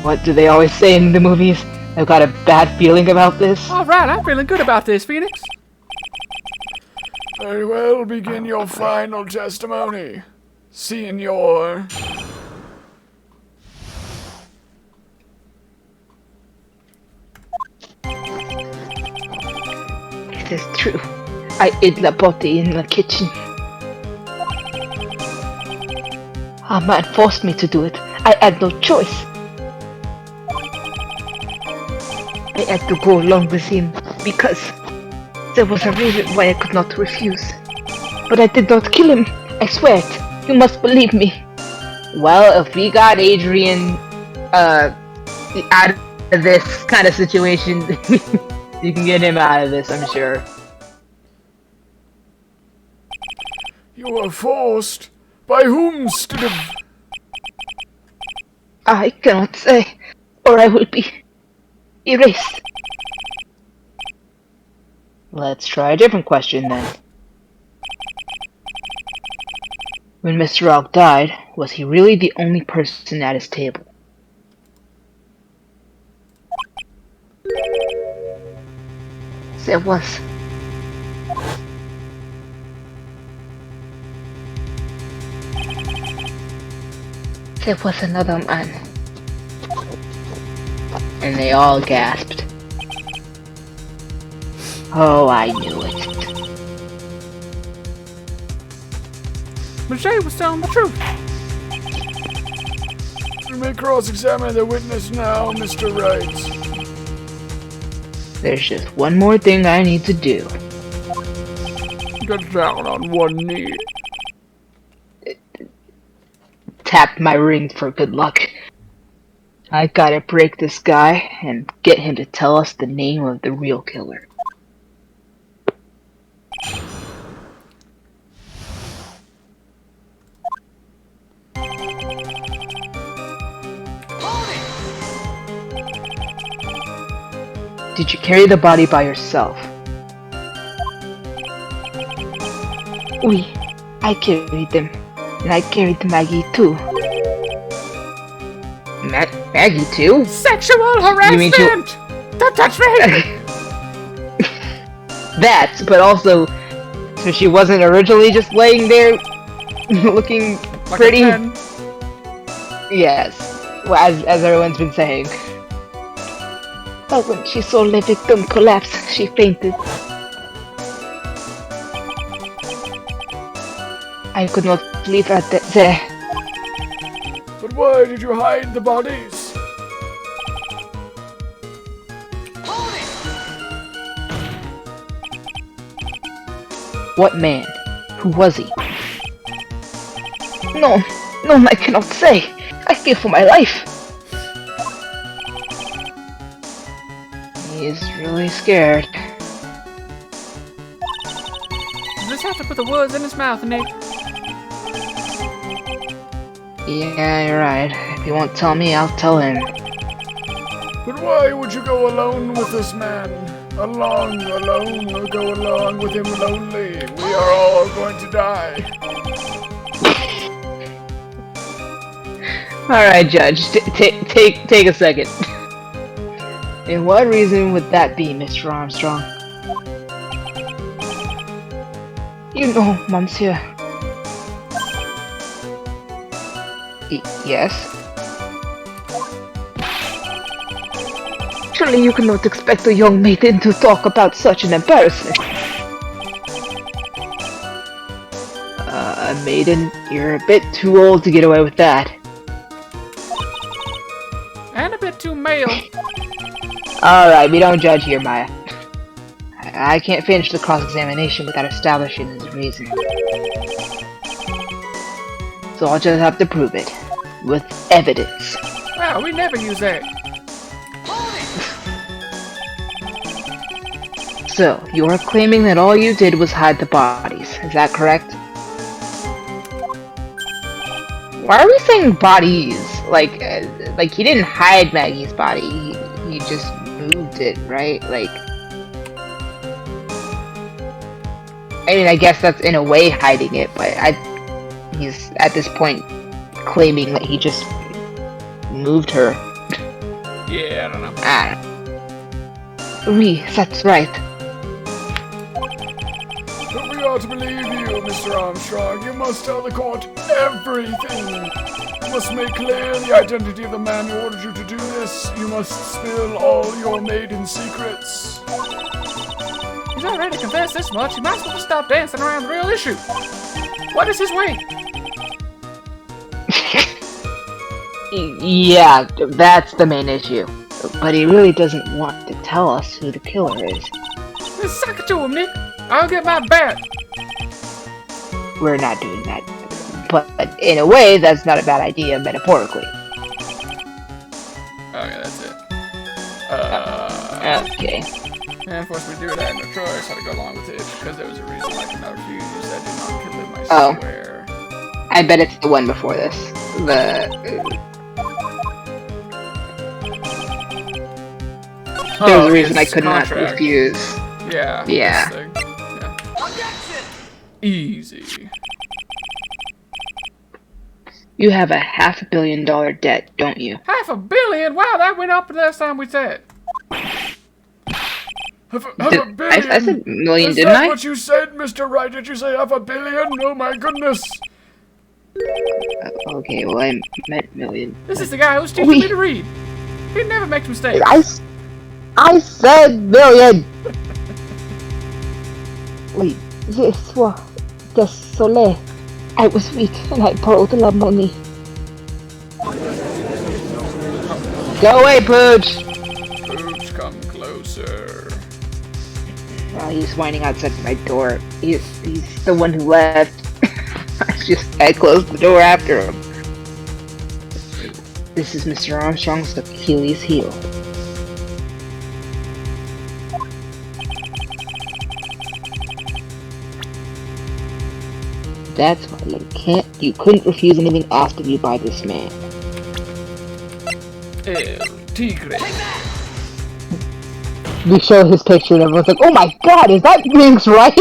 What do they always say in the movies? I've got a bad feeling about this. Alright, I'm feeling good about this, Phoenix. Very well, begin your final testimony. Senor. It is true. I ate the body in the kitchen. A man forced me to do it. I had no choice. I had to go along with him because there was a reason why I could not refuse. But I did not kill him. I swear it. You must believe me. Well, if we got Adrian out of this kind of situation, you can get him out of this, I'm sure. You were forced? By whomst? I cannot say, or I will be erased. Let's try a different question then. When Mr. Ogg died, was he really the only person at his table? There was. There was another man. And they all gasped. Oh, I knew it. Michelle was telling the truth. You may cross-examine the witness now, Mr. Wright. There's just one more thing I need to do. Get down on one knee. Tap my ring for good luck. I gotta break this guy and get him to tell us the name of the real killer. Did you carry the body by yourself? Oui, I carried them. And I carried Maggie too. Maggie too? Sexual harassment! Don't touch me! That, but also, so she wasn't originally just laying there looking Like pretty? a 10. Yes, well, as everyone's been saying. But when she saw the victim collapse, she fainted. I could not leave her there. But why did you hide the bodies? What man? Who was he? No, I cannot say. I fear for my life. He is really scared. You just have to put the words in his mouth, Nick. Yeah, you're right. If he won't tell me, I'll tell him. But why would you go alone with this man? Alone, or go along with him lonely. We are all going to die. Alright, Judge. Take a second. And what reason would that be, Mr. Armstrong? You know, Monsieur. Yes? Surely you cannot expect a young maiden to talk about such an embarrassment. Maiden, you're a bit too old to get away with that. And a bit too male. Alright, we don't judge here, Maya. I can't finish the cross-examination without establishing his reason. So I'll just have to prove it. With evidence. Well, we never use that. So, you are claiming that all you did was hide the bodies, is that correct? Why are we saying bodies? Like he didn't hide Maggie's body, he just moved it, right? Like... I mean, I guess that's in a way hiding it, but he's at this point claiming that he just moved her. Yeah, I don't know. Oui, that's right. If we are to believe you, Mr. Armstrong, you must tell the court everything. You must make clear the identity of the man who ordered you to do this. You must spill all your maiden secrets. He's already confessed this much. He might as well just stop dancing around the real issue. What is his weight? Yeah, that's the main issue. But he really doesn't want to tell us who the killer is. Then suck it to him, Nick. I'll get my bat. We're not doing that. But in a way, that's not a bad idea, metaphorically. Okay, that's it. Okay. And forced me to do it. I had no choice. Had to go along with it because there was a reason I could not refuse. I did not kill him, I Oh. swear. I bet it's the one before this. There's a reason I his could not contract. refuse. Yeah. Yeah. this thing. Yeah. Easy. You have a $500 million debt, don't you? $500 million? Wow, that went up the last time we said. Half a billion? I said million, Is didn't that I? what you said, Mr. Wright? Did you say $500 million? Oh my goodness! Okay, well, I meant million. This is the guy who's teaching me to read. He never makes mistakes. I said million! Wait, this was désolé. I was weak and I borrowed the money. Go away, Pooch! Oops, come closer. Oh, he's whining outside my door. He's the one who left. I closed the door after him. This is Mr. Armstrong's Achilles heel. That's why you couldn't refuse anything asked of you by this man. El Tigre. We show his picture and everyone's like, oh my god, is that Link's right?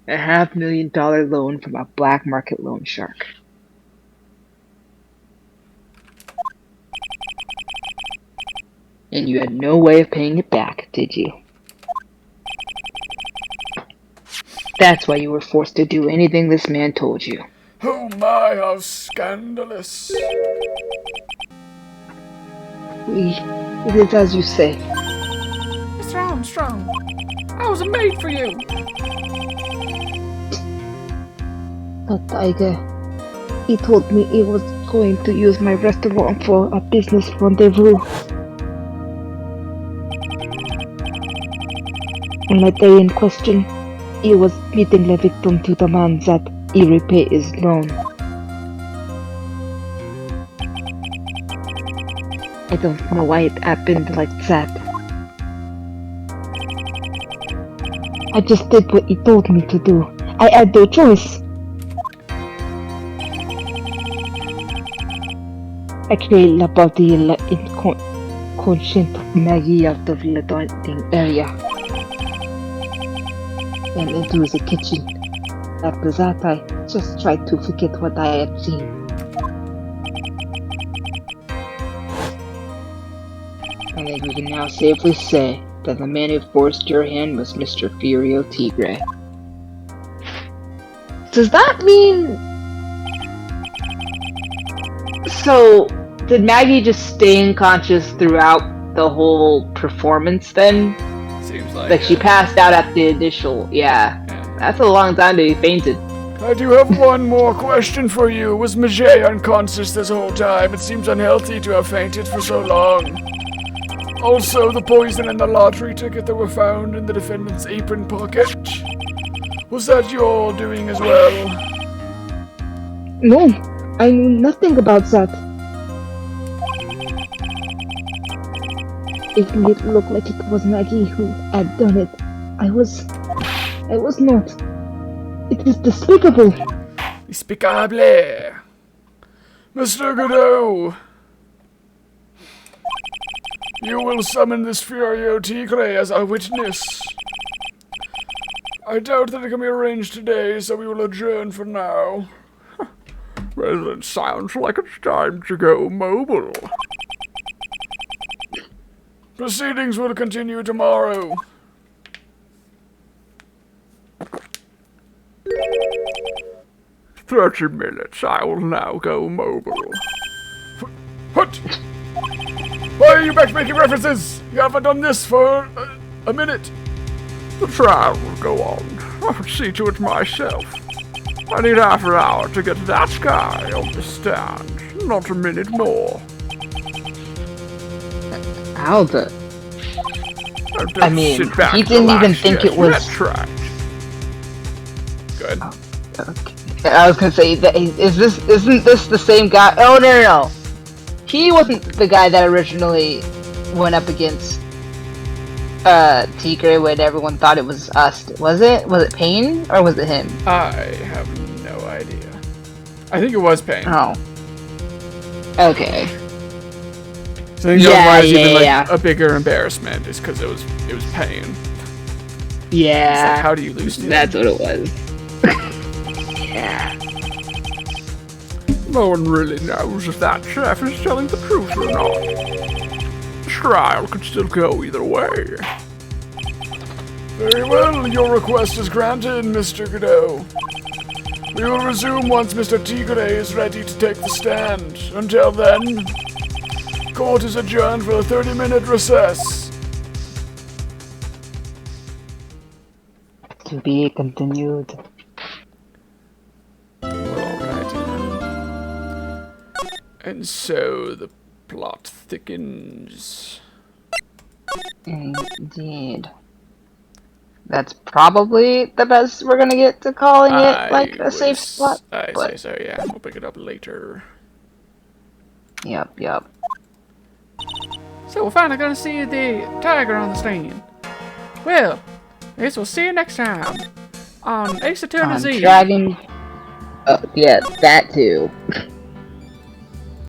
A $500,000 loan from a black market loan shark. And you had no way of paying it back, did you? That's why you were forced to do anything this man told you. Oh my, how scandalous! It is as you say. Mr. Armstrong, I was made for you. The tiger. He told me he was going to use my restaurant for a business rendezvous. On the day in question, he was meeting the victim to demand that he repay his loan. I don't know why it happened like that. I just did what he told me to do. I had no choice. I killed la body in the inconscient Maggie out of the dining area and into the kitchen. After that, I just tried to forget what I had seen. I think we can now safely say that the man who forced your hand was Mr. Furio Tigre. Does that mean... So, did Maggie just stay unconscious throughout the whole performance then? Seems like Like she passed out at the initial, yeah. That's a long time to be fainted. I do have one more question for you. Was Majay unconscious this whole time? It seems unhealthy to have fainted for so long. Also, the poison and the lottery ticket that were found in the defendant's apron pocket. Was that your doing as well? No, I knew nothing about that. It made it look like it was Maggie who had done it. I was not. It is despicable. Despicable. Mr. Godot, you will summon this Furio Tigre as a witness. I doubt that it can be arranged today, so we will adjourn for now. Well, it sounds like it's time to go mobile. Proceedings will continue tomorrow. 30 minutes. I will now go mobile. What? Why are you back making references? You haven't done this for a minute. The trial will go on. I'll see to it myself. I need half an hour to get that guy on the stand. Not a minute more. How the? Don't I mean, sit back he and didn't even relax think yet. it was- That's right. Good. Okay. I was gonna say that isn't this the same guy? Oh no. He wasn't the guy that originally went up against Tigre when everyone thought it was us. Was it? Was it Payne or was it him? I have no idea. I think it was Payne. Oh. Okay. So I think Yeah, otherwise yeah, even like yeah. a bigger embarrassment is because it was Payne. It's Yeah. like, how do you lose to him? That's what it was. Yeah. No one really knows if that chef is telling the truth or not. The trial could still go either way. Very well, your request is granted, Mr. Godot. We will resume once Mr. Tigre is ready to take the stand. Until then, court is adjourned for a 30-minute recess. To be continued. And so the plot thickens. Indeed. That's probably the best we're gonna get to calling it like a safe spot. I but- say so, yeah. We'll pick it up later. Yep. So we're finally gonna see the tiger on the stand. Well, I guess we'll see you next time on Ace Attorney's Eve. Dragon. Oh, yeah, that too.